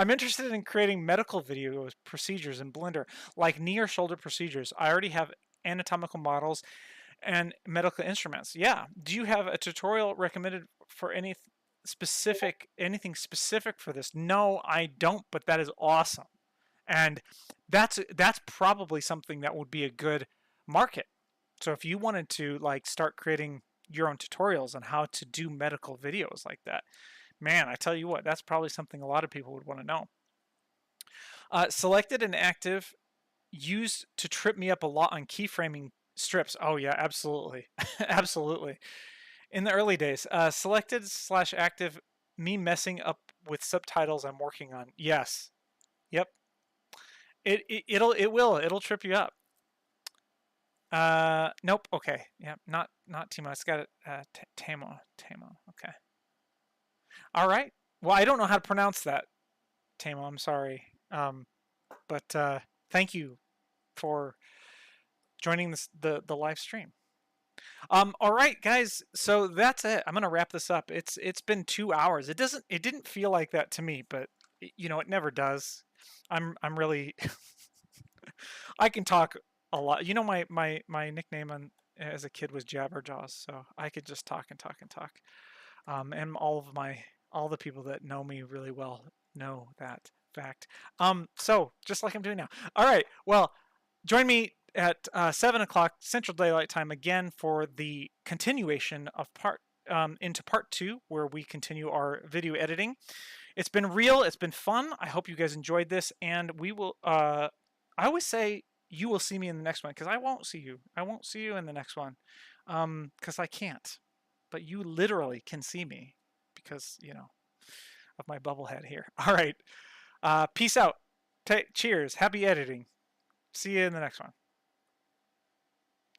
interested in creating medical video procedures in Blender, like knee or shoulder procedures. I already have anatomical models and medical instruments. Yeah. Do you have a tutorial recommended for anything specific for this? No, I don't, but that is awesome. And that's probably something that would be a good market. So if you wanted to like start creating your own tutorials on how to do medical videos like that, man, I tell you what, that's probably something a lot of people would want to know. Selected and active, used to trip me up a lot on keyframing strips. Oh yeah, absolutely, absolutely. In the early days, selected slash active, me messing up with subtitles I'm working on. Yes, yep. It'll trip you up. Nope. Okay. Yeah. Not Timo. It's got it. Tamo. Tamo. Okay. All right. Well, I don't know how to pronounce that. Tamo. I'm sorry. But thank you for joining the live stream. All right, guys. So that's it. I'm gonna wrap this up. It's been 2 hours. It didn't feel like that to me, but it never does. I'm really I can talk a lot. My nickname as a kid was Jabberjaws, so I could just talk and talk and talk. And all the people that know me really well know that fact. So just like I'm doing now. All right. Well, join me at 7 o'clock Central Daylight Time again for the continuation of into part 2, where we continue our video editing. It's been real. It's been fun. I hope you guys enjoyed this, and we will. I always say you will see me in the next one, because I won't see you. I won't see you in the next one, because I can't. But you literally can see me because of my bubble head here. All right. Peace out. Cheers. Happy editing. See you in the next one.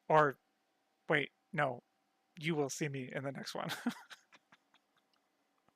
Or wait, no, you will see me in the next one.